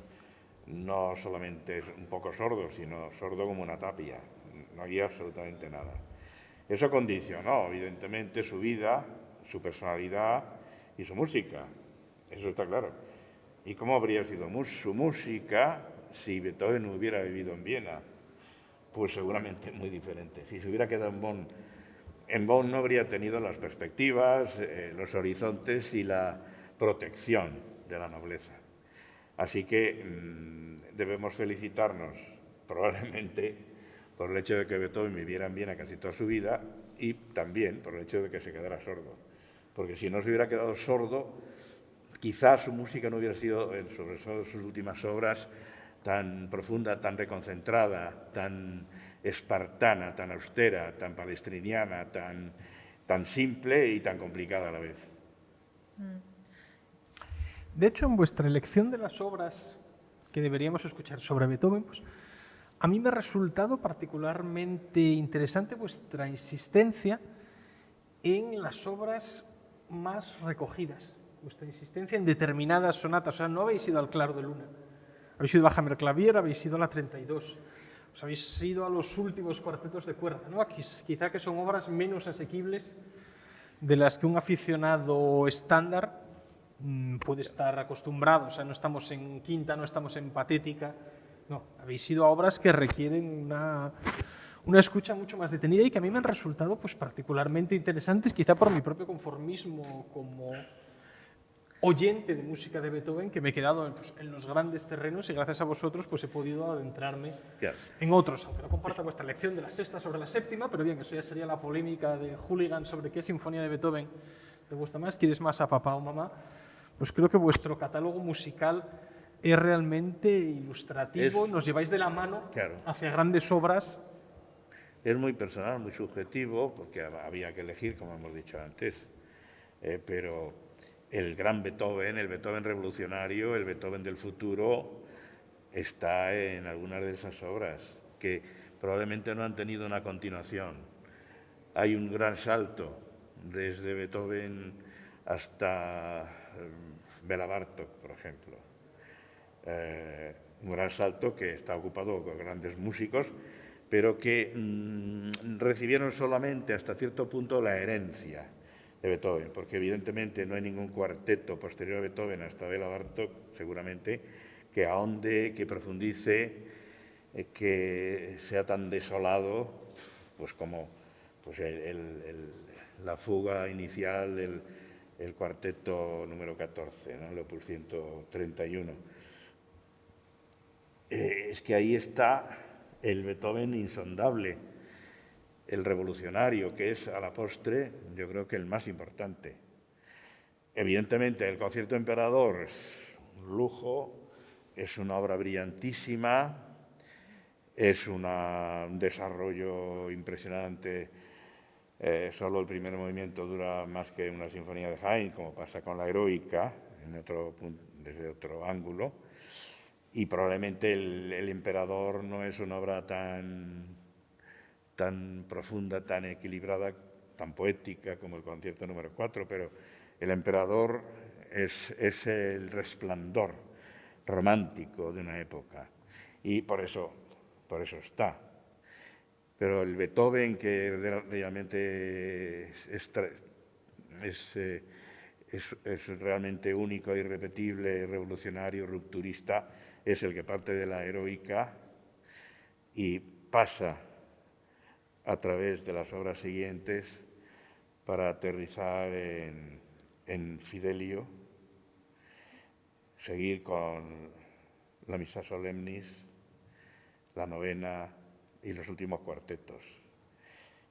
no solamente es un poco sordo, sino sordo como una tapia, no oía absolutamente nada. Eso condicionó, evidentemente, su vida, su personalidad y su música, eso está claro. ¿Y cómo habría sido su música si Beethoven hubiera vivido en Viena? Pues seguramente muy diferente. Si se hubiera quedado en Bonn no habría tenido las perspectivas, los horizontes y la protección de la nobleza. Así que debemos felicitarnos probablemente por el hecho de que Beethoven viviera en Viena casi toda su vida y también por el hecho de que se quedara sordo. Porque si no se hubiera quedado sordo, quizás su música no hubiera sido, sobre todo sus últimas obras, tan profunda, tan reconcentrada, tan espartana, tan austera, tan palestriniana, tan simple y tan complicada a la vez. De hecho, en vuestra elección de las obras que deberíamos escuchar sobre Beethoven, pues, a mí me ha resultado particularmente interesante vuestra insistencia en las obras más recogidas, vuestra insistencia en determinadas sonatas. O sea, no habéis ido al Claro de Luna, habéis ido a Hammerklavier, habéis ido a la 32, os habéis ido a los últimos cuartetos de cuerda, ¿no? Quizá que son obras menos asequibles de las que un aficionado estándar puede estar acostumbrado. O sea, no estamos en quinta, no estamos en patética, no, habéis ido a obras que requieren una escucha mucho más detenida y que a mí me han resultado pues, particularmente interesantes, quizá por mi propio conformismo como oyente de música de Beethoven, que me he quedado pues, en los grandes terrenos y gracias a vosotros pues, he podido adentrarme en otros, aunque no comparta vuestra lección de la sexta sobre la séptima, pero bien, eso ya sería la polémica de Hooligan sobre qué sinfonía de Beethoven te gusta más, quieres más a papá o mamá. Pues creo que vuestro catálogo musical es realmente ilustrativo, nos lleváis de la mano hacia grandes obras. Es muy personal, muy subjetivo, porque había que elegir, como hemos dicho antes, pero el gran Beethoven, el Beethoven revolucionario, el Beethoven del futuro, está en algunas de esas obras que probablemente no han tenido una continuación. Hay un gran salto desde Beethoven hasta Bela Bartók, por ejemplo. Un gran salto que está ocupado por grandes músicos, pero que recibieron solamente hasta cierto punto la herencia de Beethoven, porque evidentemente no hay ningún cuarteto posterior a Beethoven hasta Bela Bartók, seguramente, que ahonde, que profundice, que sea tan desolado pues como pues la fuga inicial del cuarteto número 14, ¿no? El opus 131. Es que ahí está el Beethoven insondable, el revolucionario, que es a la postre, yo creo que el más importante. Evidentemente, el Concierto Emperador es un lujo, es una obra brillantísima, Es un desarrollo impresionante. Solo el primer movimiento dura más que una sinfonía de Haydn, como pasa con la Heroica, desde otro ángulo. Y probablemente el Emperador no es una obra tan profunda, tan equilibrada, tan poética como el concierto número 4, pero el Emperador es el resplandor romántico de una época y por eso está. Pero el Beethoven, que realmente es realmente único, irrepetible, revolucionario, rupturista, es el que parte de la Heroica y pasa a través de las obras siguientes para aterrizar en Fidelio, seguir con la Missa Solemnis, la novena y los últimos cuartetos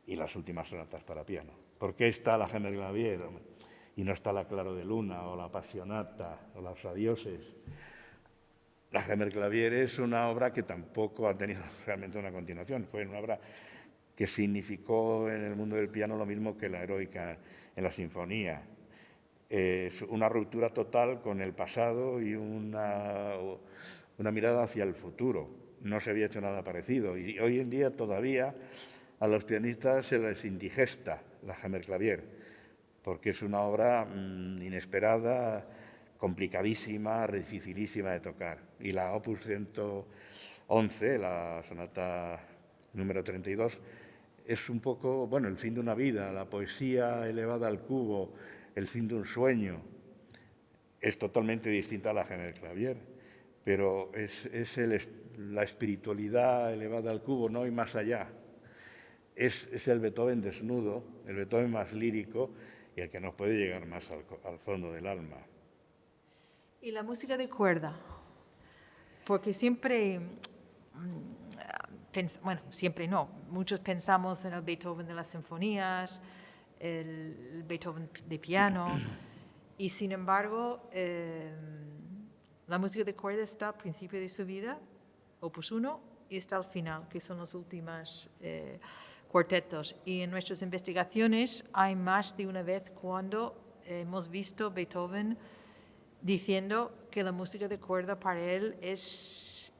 y las últimas sonatas para piano. ¿Por qué está la Gemelklavier y no está la Claro de Luna o la Passionata o los Adioses? La Gemelklavier es una obra que tampoco ha tenido realmente una continuación. Fue una obra que significó en el mundo del piano lo mismo que la Heroica en la sinfonía. Es una ruptura total con el pasado y una mirada hacia el futuro. No se había hecho nada parecido y hoy en día todavía a los pianistas se les indigesta la Gemelklavier, porque es una obra inesperada, complicadísima, dificilísima de tocar. Y la Opus 111, la sonata número 32, es un poco, bueno, el fin de una vida, la poesía elevada al cubo, el fin de un sueño. Es totalmente distinta a la Gemelklavier, pero es la espiritualidad elevada al cubo, no hay más allá. Es el Beethoven desnudo, el Beethoven más lírico y el que nos puede llegar más al fondo del alma. Y la música de cuerda, porque siempre, bueno, siempre no, muchos pensamos en el Beethoven de las sinfonías, el Beethoven de piano, y sin embargo, la música de cuerda está al principio de su vida, opus 1, y está al final, que son los últimos cuartetos. Y en nuestras investigaciones hay más de una vez cuando hemos visto Beethoven diciendo que la música de cuerda para él es,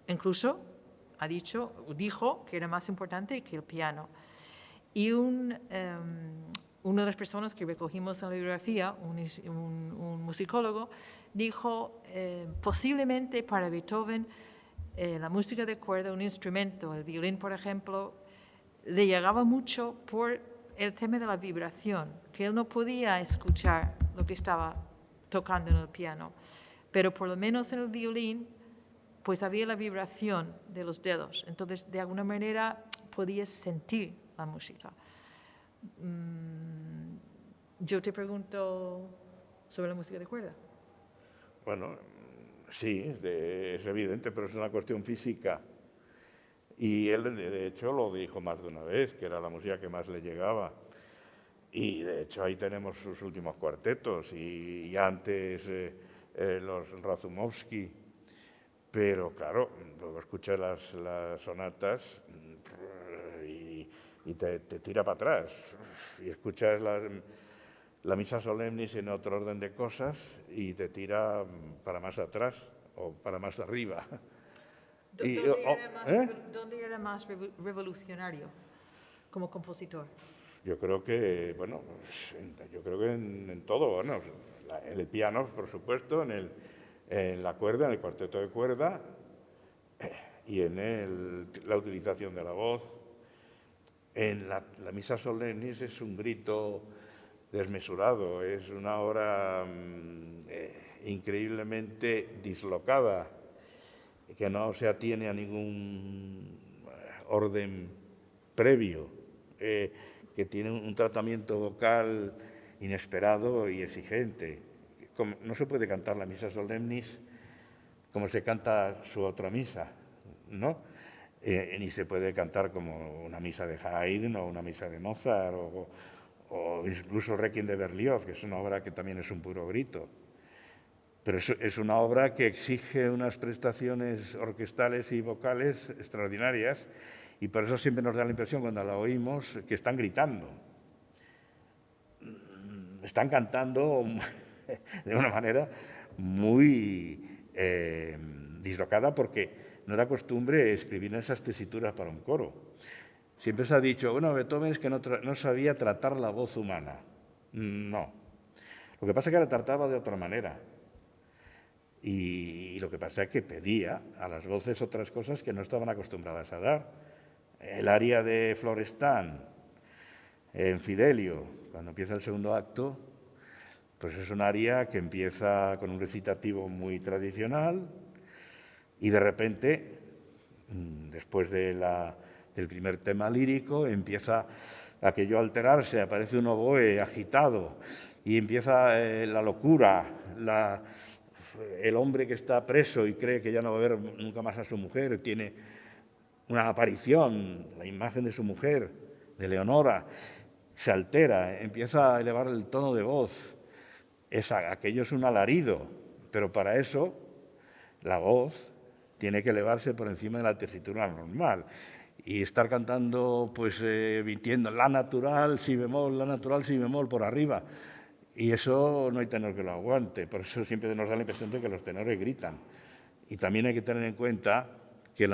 incluso dijo que era más importante que el piano. Y una de las personas que recogimos en la bibliografía, un musicólogo, dijo posiblemente para Beethoven la música de cuerda, un instrumento, el violín por ejemplo, le llegaba mucho por el tema de la vibración, que él no podía escuchar lo que estaba tocando en el piano, pero por lo menos en el violín pues había la vibración de los dedos, entonces de alguna manera podías sentir la música. Yo te pregunto sobre la música de cuerda. Bueno, sí, es evidente, pero es una cuestión física. Y él, de hecho, lo dijo más de una vez, que era la música que más le llegaba. Y, de hecho, ahí tenemos sus últimos cuartetos y antes los Razumovsky. Pero, claro, luego escuchas las sonatas y te tira para atrás. Y escuchas la Missa Solemnis en otro orden de cosas y te tira para más atrás o para más arriba. ¿Dónde era más revolucionario como compositor? Yo creo que, bueno, en todo, bueno, en el piano, por supuesto, en la cuerda, en el cuarteto de cuerda y en la utilización de la voz. En la Missa Solemnis es un grito desmesurado, es una obra increíblemente dislocada, que no se atiene a ningún orden previo, que tiene un tratamiento vocal inesperado y exigente. No se puede cantar la Missa Solemnis como se canta su otra misa, ¿no? Ni se puede cantar como una misa de Haydn o una misa de Mozart o incluso Requiem de Berlioz, que es una obra que también es un puro grito. Pero es una obra que exige unas prestaciones orquestales y vocales extraordinarias, y por eso siempre nos da la impresión, cuando la oímos, que están gritando. Están cantando de una manera muy dislocada, porque no era costumbre escribir esas tesituras para un coro. Siempre se ha dicho, bueno, Beethoven es que no sabía tratar la voz humana. No. Lo que pasa es que la trataba de otra manera. Y lo que pasa es que pedía a las voces otras cosas que no estaban acostumbradas a dar. El aria de Florestan en Fidelio, cuando empieza el segundo acto, pues es un aria que empieza con un recitativo muy tradicional y de repente, después del primer tema lírico, empieza aquello a alterarse, aparece un oboe agitado y empieza la locura, el hombre que está preso y cree que ya no va a ver nunca más a su mujer, tiene una aparición, la imagen de su mujer, de Leonora, se altera, empieza a elevar el tono de voz. Aquello es un alarido, pero para eso la voz tiene que elevarse por encima de la tesitura normal. Y estar cantando, pues, mintiendo la natural, si bemol por arriba. Y eso no hay tenor que lo aguante, por eso siempre nos da la impresión de que los tenores gritan. Y también hay que tener en cuenta que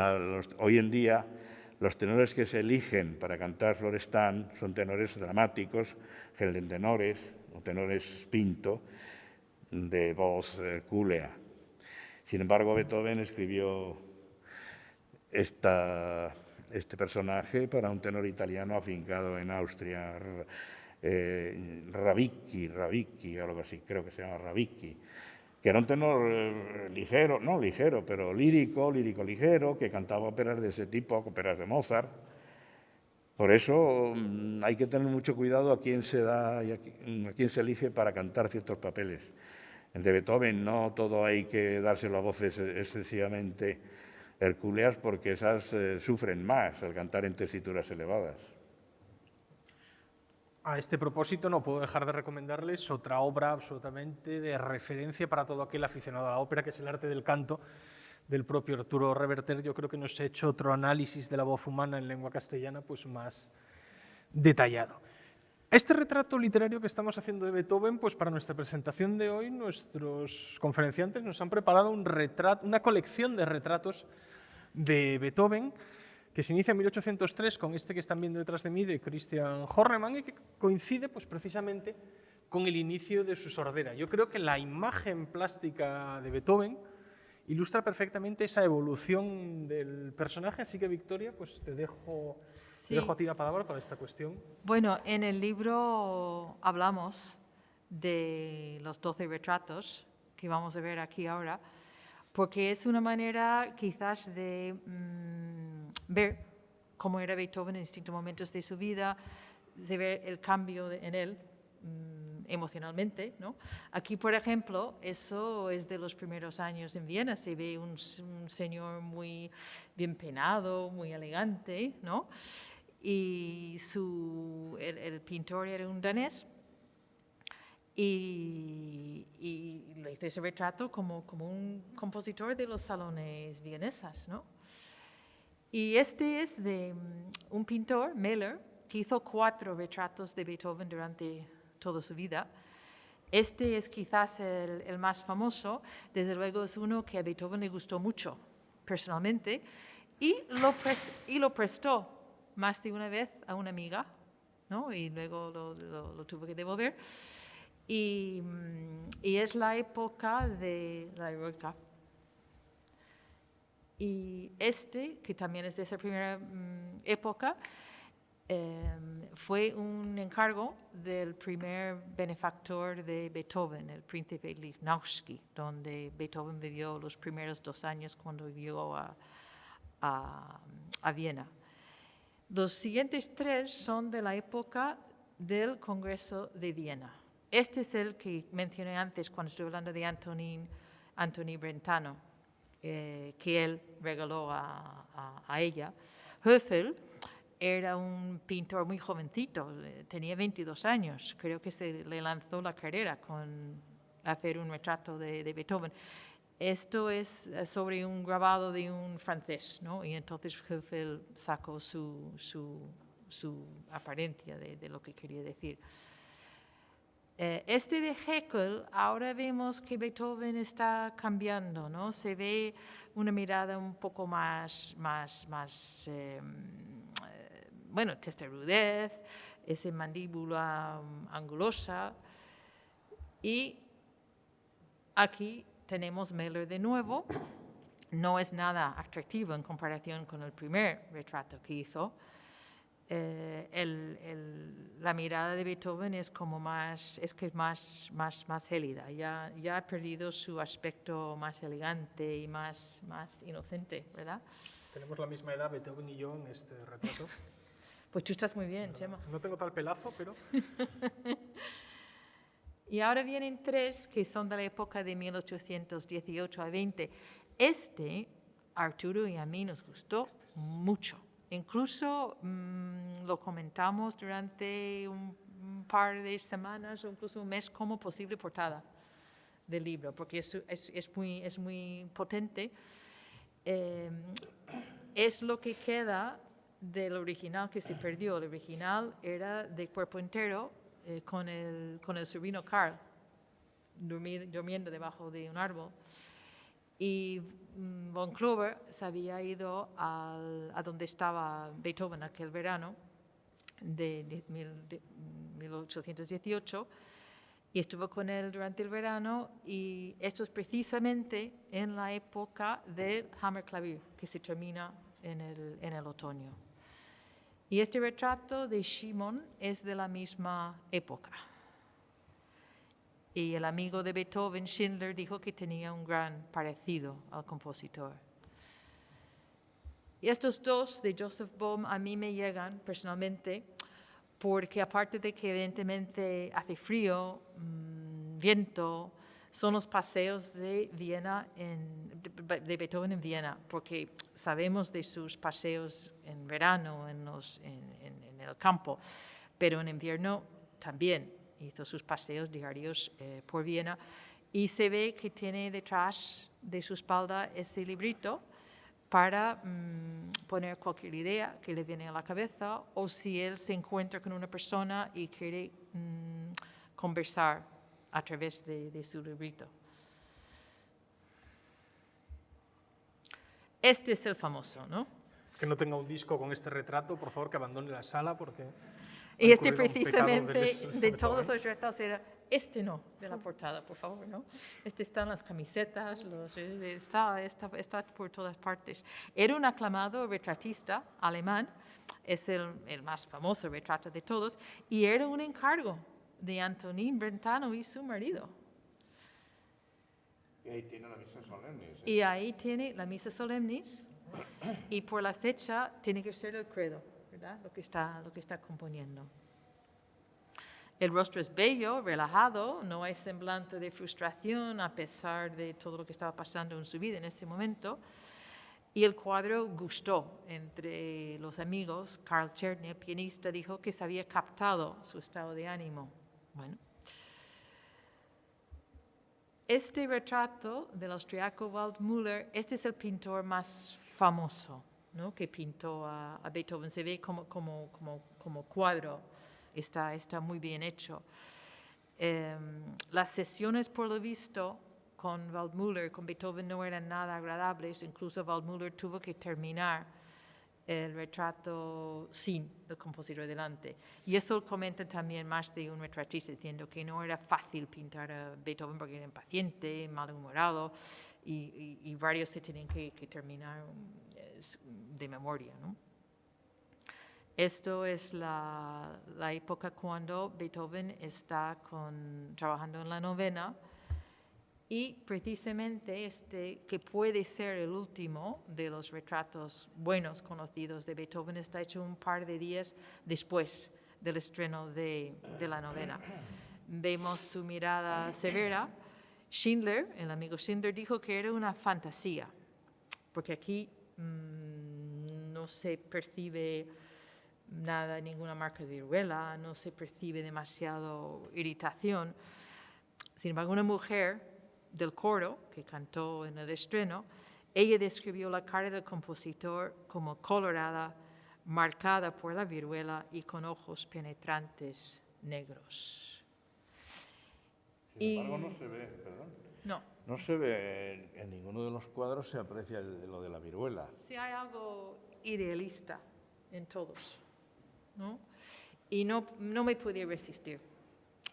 hoy en día los tenores que se eligen para cantar Florestan son tenores dramáticos, geldentenores o tenores pinto, de voz cúlea. Sin embargo, Beethoven escribió este personaje para un tenor italiano afincado en Austria, Ravicchi, algo así, creo que se llama Ravicchi, que era un tenor ligero, no ligero, pero lírico ligero, que cantaba óperas de ese tipo, óperas de Mozart. Por eso hay que tener mucho cuidado a quién se da y a quién se elige para cantar ciertos papeles. El de Beethoven no todo hay que dárselo a voces excesivamente hercúleas, porque esas sufren más al cantar en tesituras elevadas. A este propósito no puedo dejar de recomendarles otra obra absolutamente de referencia para todo aquel aficionado a la ópera, que es El arte del canto, del propio Arturo Reverter. Yo creo que nos ha hecho otro análisis de la voz humana en lengua castellana pues más detallado. Este retrato literario que estamos haciendo de Beethoven, pues para nuestra presentación de hoy, nuestros conferenciantes nos han preparado una colección de retratos de Beethoven, que se inicia en 1803 con este que están viendo detrás de mí, de Christian Hornemann, y que coincide pues, precisamente con el inicio de su sordera. Yo creo que la imagen plástica de Beethoven ilustra perfectamente esa evolución del personaje, así que Victoria, pues te dejo a ti la palabra para esta cuestión. Bueno, en el libro hablamos de los 12 retratos que vamos a ver aquí ahora, porque es una manera quizás de ver cómo era Beethoven en distintos momentos de su vida, de ver el cambio en él emocionalmente, ¿no? Aquí, por ejemplo, eso es de los primeros años en Viena, se ve un señor muy bien peinado, muy elegante, ¿no? Y el pintor era un danés, y le hice ese retrato como un compositor de los salones vieneses, ¿no? Y este es de un pintor, Mahler, que hizo 4 retratos de Beethoven durante toda su vida. Este es quizás el más famoso, desde luego es uno que a Beethoven le gustó mucho personalmente, y lo prestó más de una vez a una amiga, ¿no? Y luego lo tuvo que devolver. Y es la época de la heroica. Y que también es de esa primera época, fue un encargo del primer benefactor de Beethoven, el príncipe Lichnowsky, donde Beethoven vivió los primeros 2 años cuando vivió a Viena. Los siguientes 3 son de la época del Congreso de Viena. Este es el que mencioné antes cuando estuve hablando de Anthony Brentano, que él regaló a ella. Höfel era un pintor muy jovencito, tenía 22 años, creo que se le lanzó la carrera con hacer un retrato de Beethoven. Esto es sobre un grabado de un francés, ¿no? Y entonces Höfel sacó su apariencia de lo que quería decir. Este de Haeckel, ahora vemos que Beethoven está cambiando, ¿no? Se ve una mirada un poco más bueno, testarudez, esa mandíbula angulosa. Y aquí tenemos Mahler de nuevo. No es nada atractivo en comparación con el primer retrato que hizo. La mirada de Beethoven es como más gélida, ya ha perdido su aspecto más elegante y más inocente, ¿verdad? Tenemos la misma edad, Beethoven y yo, en este retrato. Pues tú estás muy bien, Chema. No tengo tal pelazo, pero... Y ahora vienen tres que son de la época de 1818 a 20. Arturo y a mí nos gustó mucho. Incluso lo comentamos durante un par de semanas o incluso un mes como posible portada del libro, porque es muy potente. Es lo que queda del original que se perdió. El original era de cuerpo entero con el sobrino Karl durmiendo debajo de un árbol. Y von Clover se había ido a donde estaba Beethoven aquel verano de 1818 y estuvo con él durante el verano, y esto es precisamente en la época del Hammerklavier, que se termina en el otoño. Y este retrato de Schumann es de la misma época. Y el amigo de Beethoven, Schindler, dijo que tenía un gran parecido al compositor. Y estos dos de Joseph Bohm a mí me llegan personalmente porque, aparte de que evidentemente hace frío, viento, son los paseos de Beethoven en Viena, porque sabemos de sus paseos en verano en el campo, pero en invierno también hizo sus paseos diarios por Viena, y se ve que tiene detrás de su espalda ese librito para poner cualquier idea que le viene a la cabeza, o si él se encuentra con una persona y quiere conversar a través de su librito. Este es el famoso, ¿no? Que no tenga un disco con este retrato, por favor, que abandone la sala, porque... Y este precisamente de todos los retratos era no, de la portada, por favor, ¿no? Está en las camisetas, está por todas partes. Era un aclamado retratista alemán, es el más famoso retrato de todos, y era un encargo de Antonín Brentano y su marido. Y ahí tiene la misa solemnis. Y ahí tiene la misa solemnis, y por la fecha tiene que ser el credo, ¿verdad? Lo que está componiendo. El rostro es bello, relajado, no hay semblante de frustración a pesar de todo lo que estaba pasando en su vida en ese momento. Y el cuadro gustó entre los amigos. Karl Czerny, el pianista, dijo que se había captado su estado de ánimo. Bueno. Este retrato del austriaco Waldmüller, este es el pintor más famoso, ¿no? Que pintó a Beethoven. Se ve como cuadro, está muy bien hecho. Las sesiones, por lo visto, con Waldmüller, con Beethoven, no eran nada agradables. Incluso Waldmüller tuvo que terminar el retrato sin el compositor delante. Y eso comenta también más de un retratista, diciendo que no era fácil pintar a Beethoven porque era impaciente, malhumorado, y varios se tienen que terminar de memoria, ¿no? Esto es la época cuando Beethoven está trabajando en la novena, y precisamente que puede ser el último de los retratos buenos conocidos de Beethoven, está hecho un par de días después del estreno de la novena. Vemos su mirada severa. Schindler, el amigo Schindler, dijo que era una fantasía, porque aquí no se percibe nada, ninguna marca de viruela, no se percibe demasiado irritación. Sin embargo, una mujer del coro que cantó en el estreno, ella describió la cara del compositor como colorada, marcada por la viruela y con ojos penetrantes negros. Sin embargo, no se ve, perdón. No se ve, en ninguno de los cuadros se aprecia lo de la viruela. Sí hay algo idealista en todos, ¿no? Y no me pude resistir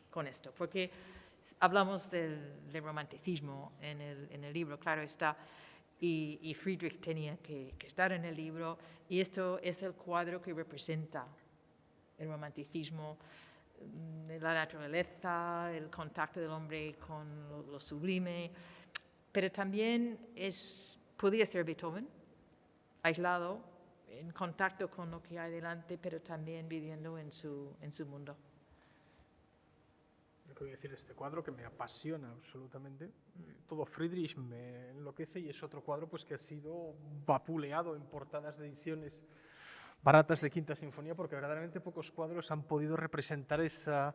con esto, porque hablamos del romanticismo en el libro, claro está, y Friedrich tenía que estar en el libro, y esto es el cuadro que representa el romanticismo, la naturaleza, el contacto del hombre con lo sublime, pero también podría ser Beethoven, aislado, en contacto con lo que hay delante, pero también viviendo en su mundo. Voy a decir, este cuadro que me apasiona absolutamente. Todo Friedrich me enloquece, y es otro cuadro pues, que ha sido vapuleado en portadas de ediciones baratas de Quinta Sinfonía, porque verdaderamente pocos cuadros han podido representar ese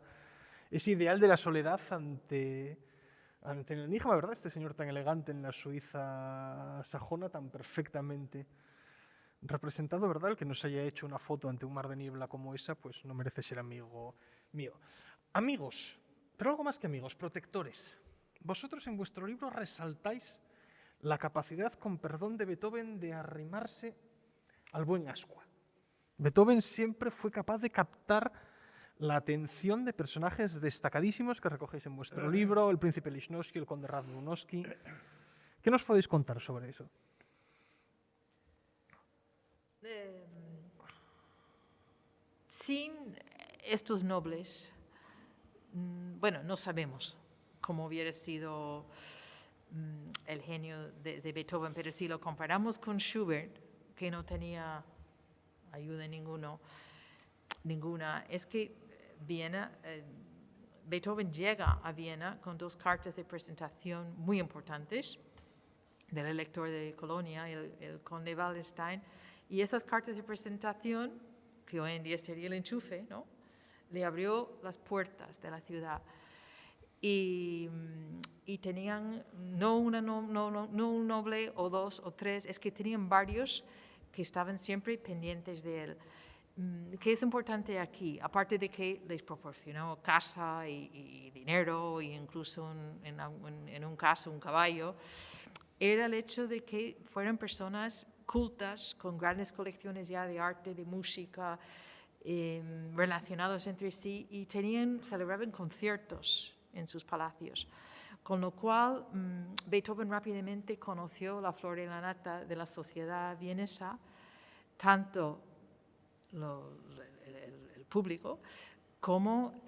ideal de la soledad ante el enigma, ¿verdad? Este señor tan elegante en la Suiza sajona, tan perfectamente representado, ¿verdad? El que nos haya hecho una foto ante un mar de niebla como esa, pues no merece ser amigo mío. Amigos, pero algo más que amigos, protectores. Vosotros en vuestro libro resaltáis la capacidad, con perdón de Beethoven, de arrimarse al buen ascua. Beethoven siempre fue capaz de captar la atención de personajes destacadísimos que recogéis en vuestro libro, el príncipe Lichnowsky, el conde Radnowski. ¿Qué nos podéis contar sobre eso? Sin estos nobles, bueno, no sabemos cómo hubiera sido el genio de Beethoven, pero si lo comparamos con Schubert, que no tenía ayuda ninguna, es que Beethoven llega a Viena con 2 cartas de presentación muy importantes del elector de Colonia, el conde Wallenstein, y esas cartas de presentación, que hoy en día sería el enchufe, ¿no?, le abrió las puertas de la ciudad. Y tenían no un noble o 2 o 3, es que tenían varios que estaban siempre pendientes de él. ¿Qué es importante aquí? Aparte de que les proporcionó casa y dinero, e incluso en un caso un caballo, era el hecho de que fueran personas cultas, con grandes colecciones ya de arte, de música, relacionados entre sí, y celebraban conciertos en sus palacios. Con lo cual, Beethoven rápidamente conoció la flor y la nata de la sociedad vienesa, tanto el público como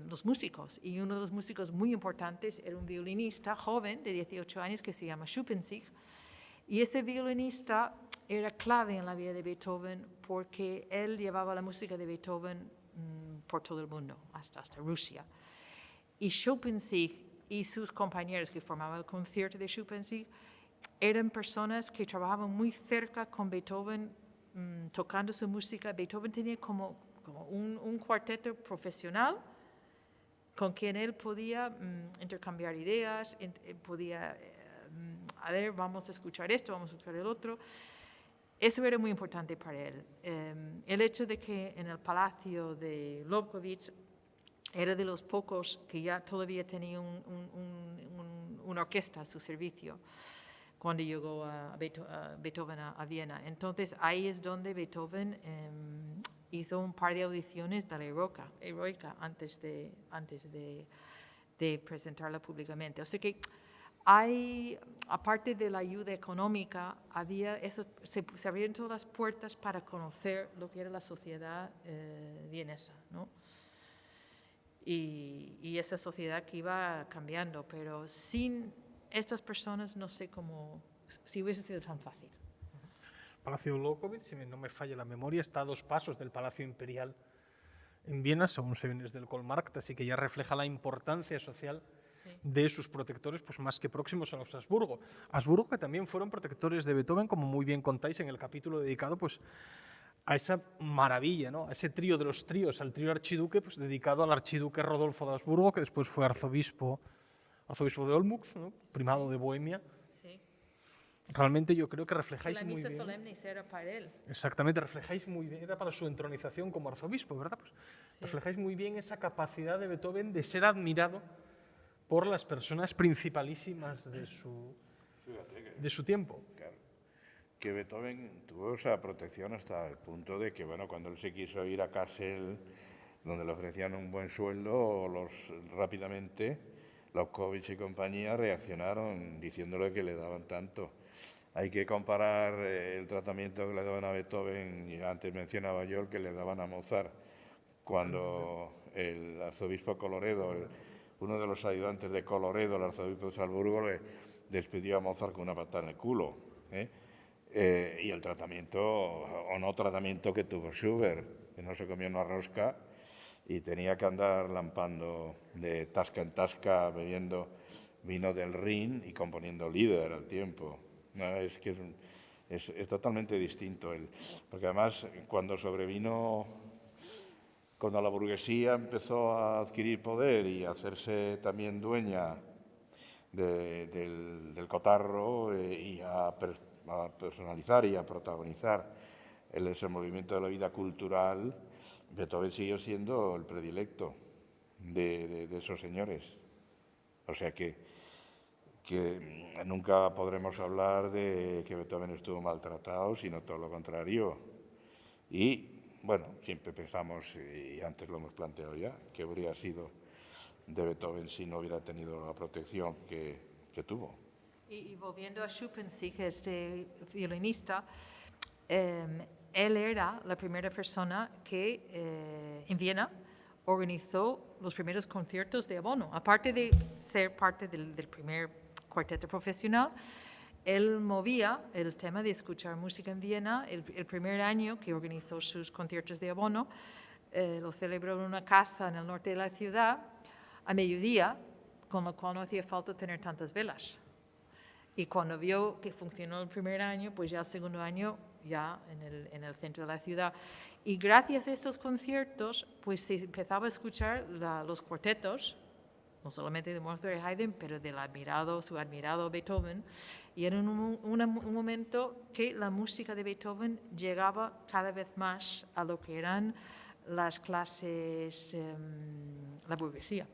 los músicos. Y uno de los músicos muy importantes era un violinista joven de 18 años que se llama Schuppanzich. Y ese violinista era clave en la vida de Beethoven porque él llevaba la música de Beethoven por todo el mundo, hasta Rusia. Y Schuppanzich y sus compañeros que formaban el concierto de Schuppanzich eran personas que trabajaban muy cerca con Beethoven, tocando su música. Beethoven tenía como un cuarteto profesional con quien él podía intercambiar ideas, podía, a ver, vamos a escuchar esto, vamos a escuchar el otro. Eso era muy importante para él. El hecho de que en el palacio de Lobkowitz era de los pocos que ya todavía tenía una orquesta a su servicio cuando llegó Beethoven a Viena. Entonces ahí es donde Beethoven hizo un par de audiciones de la Eroica antes de presentarla públicamente. O sea que aparte de la ayuda económica, se abrieron todas las puertas para conocer lo que era la sociedad vienesa, ¿no? Y esa sociedad que iba cambiando, pero sin estas personas no sé si hubiese sido tan fácil. Palacio Lobkowitz, si no me falla la memoria, está a 2 pasos del Palacio Imperial en Viena, según se ven desde el Kohlmarkt, así que ya refleja la importancia social de sus protectores, pues más que próximos a los Habsburgo. Habsburgo, que también fueron protectores de Beethoven, como muy bien contáis en el capítulo dedicado pues, a esa maravilla, ¿no?, a ese trío de los tríos, al trío archiduque, pues dedicado al archiduque Rodolfo de Habsburgo, que después fue arzobispo arzobispo de Olmütz, ¿no? Primado de Bohemia. Sí. Realmente yo creo que Que reflejáis la muy misa bien. solemne era para él. Exactamente, reflejáis muy bien, era para su entronización como arzobispo, ¿verdad? Pues reflejáis muy bien esa capacidad de Beethoven de ser admirado por las personas principalísimas de su tiempo. Claro. Que Beethoven tuvo esa protección hasta el punto de que, bueno, cuando él se quiso ir a Kassel, donde le ofrecían un buen sueldo, rápidamente los Kovic y compañía reaccionaron diciéndole que le daban tanto. Hay que comparar el tratamiento que le daban a Beethoven, y antes mencionaba yo el que le daban a Mozart, cuando el arzobispo Colloredo, uno de los ayudantes de Colloredo, el arzobispo de Salzburgo, le despidió a Mozart con una patada en el culo. Y el tratamiento, o no tratamiento que tuvo Schubert, que no se comió una rosca y tenía que andar lampando de tasca en tasca, bebiendo vino del Rin y componiendo Lieder al tiempo. No, es que es totalmente distinto. Porque además, cuando la burguesía empezó a adquirir poder y a hacerse también dueña del cotarro y a personalizar y a protagonizar el desenvolvimiento de la vida cultural, Beethoven siguió siendo el predilecto de esos señores. O sea que nunca podremos hablar de que Beethoven estuvo maltratado, sino todo lo contrario. Y, bueno, siempre pensamos, y antes lo hemos planteado ya, que habría sido de Beethoven si no hubiera tenido la protección que tuvo. Y volviendo a Schuppanzig, este violinista, él era la primera persona que en Viena organizó los primeros conciertos de abono. Aparte de ser parte del primer cuarteto profesional, él movía el tema de escuchar música en Viena. El primer año que organizó sus conciertos de abono, lo celebró en una casa en el norte de la ciudad a mediodía, con lo cual no hacía falta tener tantas velas. Y cuando vio que funcionó el primer año, pues ya el segundo año ya en el centro de la ciudad. Y gracias a estos conciertos, pues se empezaba a escuchar los cuartetos, no solamente de Mozart y Haydn, pero su admirado Beethoven. Y era un momento que la música de Beethoven llegaba cada vez más a lo que eran las clases, la burguesía.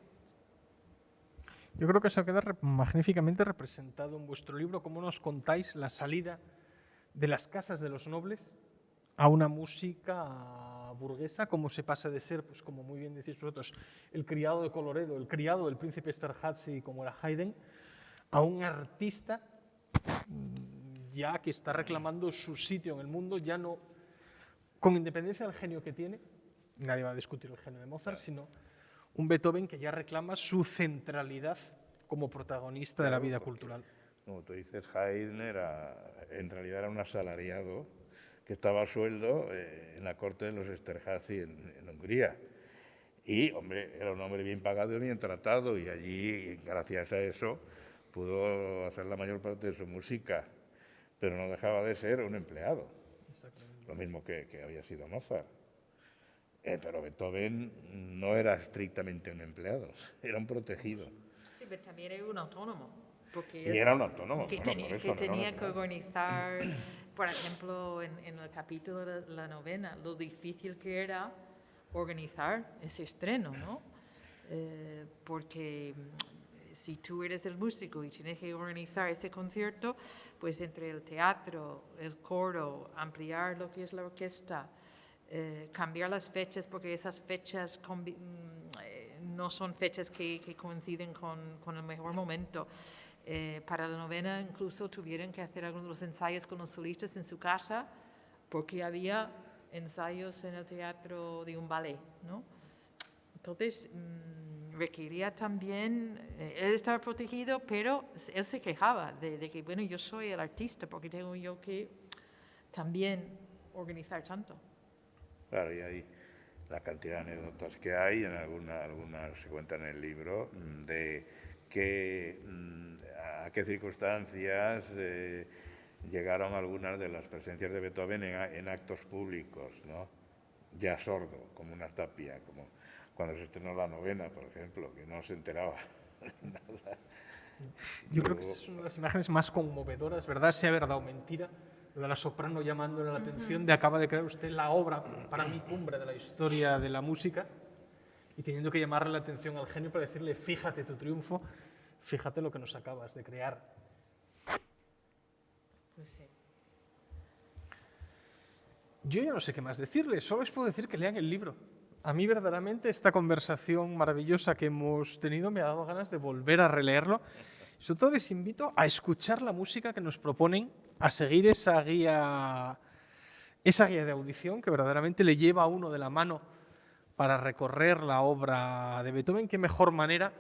Yo creo que eso queda magníficamente representado en vuestro libro, cómo nos contáis la salida de las casas de los nobles a una música burguesa, cómo se pasa de ser, pues como muy bien decís vosotros, el criado de Colloredo, el criado del príncipe Esterházy, como era Haydn, a un artista ya que está reclamando su sitio en el mundo, ya no con independencia del genio que tiene, nadie va a discutir el genio de Mozart, sino un Beethoven que ya reclama su centralidad como protagonista de la vida cultural. Como tú dices, Haydn en realidad era un asalariado que estaba a sueldo en la corte de los Esterházy en Hungría. Y, hombre, era un hombre bien pagado y bien tratado, y allí, gracias a eso, pudo hacer la mayor parte de su música, pero no dejaba de ser un empleado, lo mismo que había sido Mozart. Pero Beethoven no era estrictamente un empleado, era un protegido. Sí, pero también era un autónomo. Y era un autónomo. Que tenía que organizar, por ejemplo, en el capítulo de la novena, lo difícil que era organizar ese estreno, ¿no? Porque si tú eres el músico y tienes que organizar ese concierto, pues entre el teatro, el coro, ampliar lo que es la orquesta, cambiar las fechas, porque esas fechas no son fechas que coinciden con el mejor momento. Para la novena incluso tuvieron que hacer algunos de los ensayos con los solistas en su casa, porque había ensayos en el teatro de un ballet, ¿no? Entonces, requería también, él estaba protegido, pero él se quejaba de que, bueno, yo soy el artista, porque tengo yo que también organizar tanto. Claro, y ahí la cantidad de anécdotas que hay, en algunas se cuentan en el libro, de a qué circunstancias llegaron algunas de las presencias de Beethoven en actos públicos, ¿no? Ya sordo, como una tapia, como cuando se estrenó la novena, por ejemplo, que no se enteraba nada Yo creo que es una de las imágenes más conmovedoras, ¿verdad? Sea verdad o mentira, lo de la soprano llamándole la atención de acaba de crear usted la obra, para mí, cumbre de la historia de la música, y teniendo que llamarle la atención al genio para decirle, fíjate tu triunfo, fíjate lo que nos acabas de crear. Pues sí. Yo ya no sé qué más decirles, solo les puedo decir que lean el libro. A mí verdaderamente esta conversación maravillosa que hemos tenido me ha dado ganas de volver a releerlo. Sobre todo les invito a escuchar la música que nos proponen, a seguir esa guía de audición que verdaderamente le lleva a uno de la mano para recorrer la obra de Beethoven. Qué mejor manera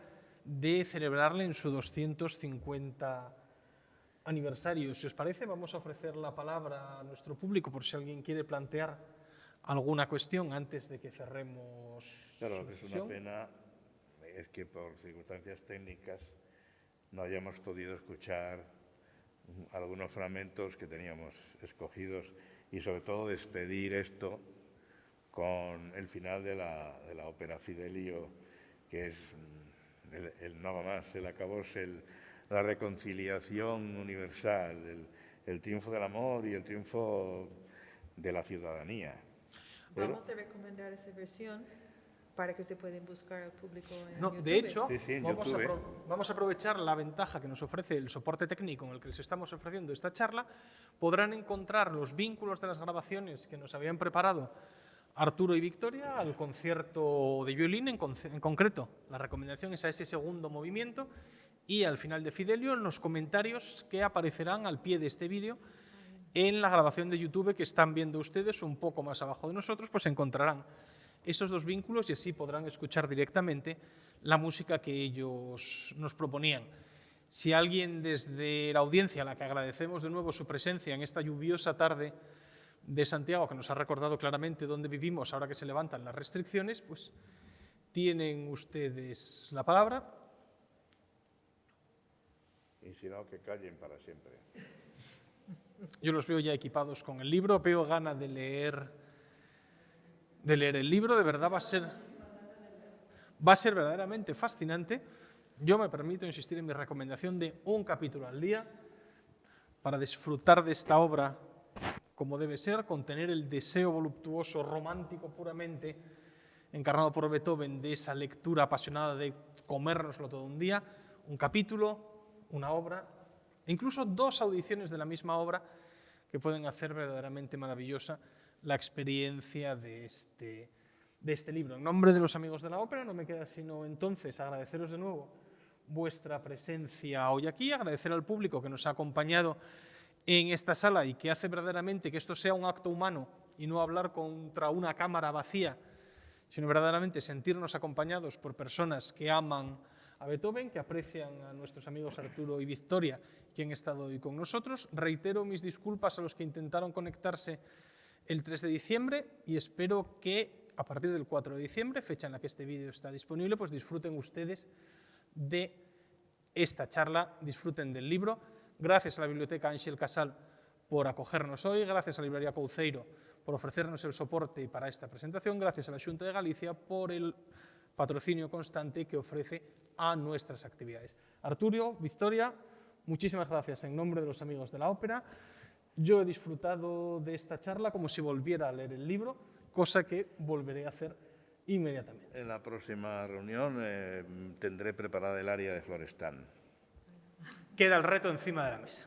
de celebrarle en su 250 aniversario. Si os parece, vamos a ofrecer la palabra a nuestro público por si alguien quiere plantear alguna cuestión antes de que cerremos. Claro, lo que es una pena es que por circunstancias técnicas no hayamos podido escuchar algunos fragmentos que teníamos escogidos y sobre todo despedir esto con el final de la ópera Fidelio, que es nada más, el acabose, la reconciliación universal, el triunfo del amor y el triunfo de la ciudadanía. Vamos a recomendar esa versión para que se pueden buscar al público en No, YouTube. de hecho, Sí, vamos a aprovechar la ventaja que nos ofrece el soporte técnico en el que les estamos ofreciendo esta charla. Podrán encontrar los vínculos de las grabaciones que nos habían preparado Arturo y Victoria al concierto de violín en concreto. La recomendación es a ese segundo movimiento y al final de Fidelio en los comentarios que aparecerán al pie de este vídeo en la grabación de YouTube que están viendo ustedes un poco más abajo de nosotros, pues encontrarán esos dos vínculos y así podrán escuchar directamente la música que ellos nos proponían. Si alguien desde la audiencia, a la que agradecemos de nuevo su presencia en esta lluviosa tarde de Santiago, que nos ha recordado claramente dónde vivimos ahora que se levantan las restricciones, pues tienen ustedes la palabra. Y si no, que callen para siempre. Yo los veo ya equipados con el libro, veo gana de leer el libro, de verdad va a ser verdaderamente fascinante. Yo me permito insistir en mi recomendación de un capítulo al día para disfrutar de esta obra como debe ser, contener el deseo voluptuoso, romántico puramente, encarnado por Beethoven, de esa lectura apasionada de comérnoslo todo un día, un capítulo, una obra, e incluso dos audiciones de la misma obra que pueden hacer verdaderamente maravillosa la experiencia de este libro. En nombre de los amigos de la ópera no me queda sino entonces agradeceros de nuevo vuestra presencia hoy aquí, agradecer al público que nos ha acompañado en esta sala y que hace verdaderamente que esto sea un acto humano y no hablar contra una cámara vacía, sino verdaderamente sentirnos acompañados por personas que aman a Beethoven, que aprecian a nuestros amigos Arturo y Victoria, que han estado hoy con nosotros. Reitero mis disculpas a los que intentaron conectarse el 3 de diciembre y espero que a partir del 4 de diciembre, fecha en la que este vídeo está disponible, pues disfruten ustedes de esta charla, disfruten del libro. Gracias a la Biblioteca Ángel Casal por acogernos hoy, gracias a la Librería Couceiro por ofrecernos el soporte para esta presentación, gracias a la Xunta de Galicia por el patrocinio constante que ofrece a nuestras actividades. Arturo, Victoria, muchísimas gracias en nombre de los amigos de la ópera. Yo he disfrutado de esta charla como si volviera a leer el libro, cosa que volveré a hacer inmediatamente. En la próxima reunión tendré preparada el área de Florestan. Queda el reto encima de la mesa.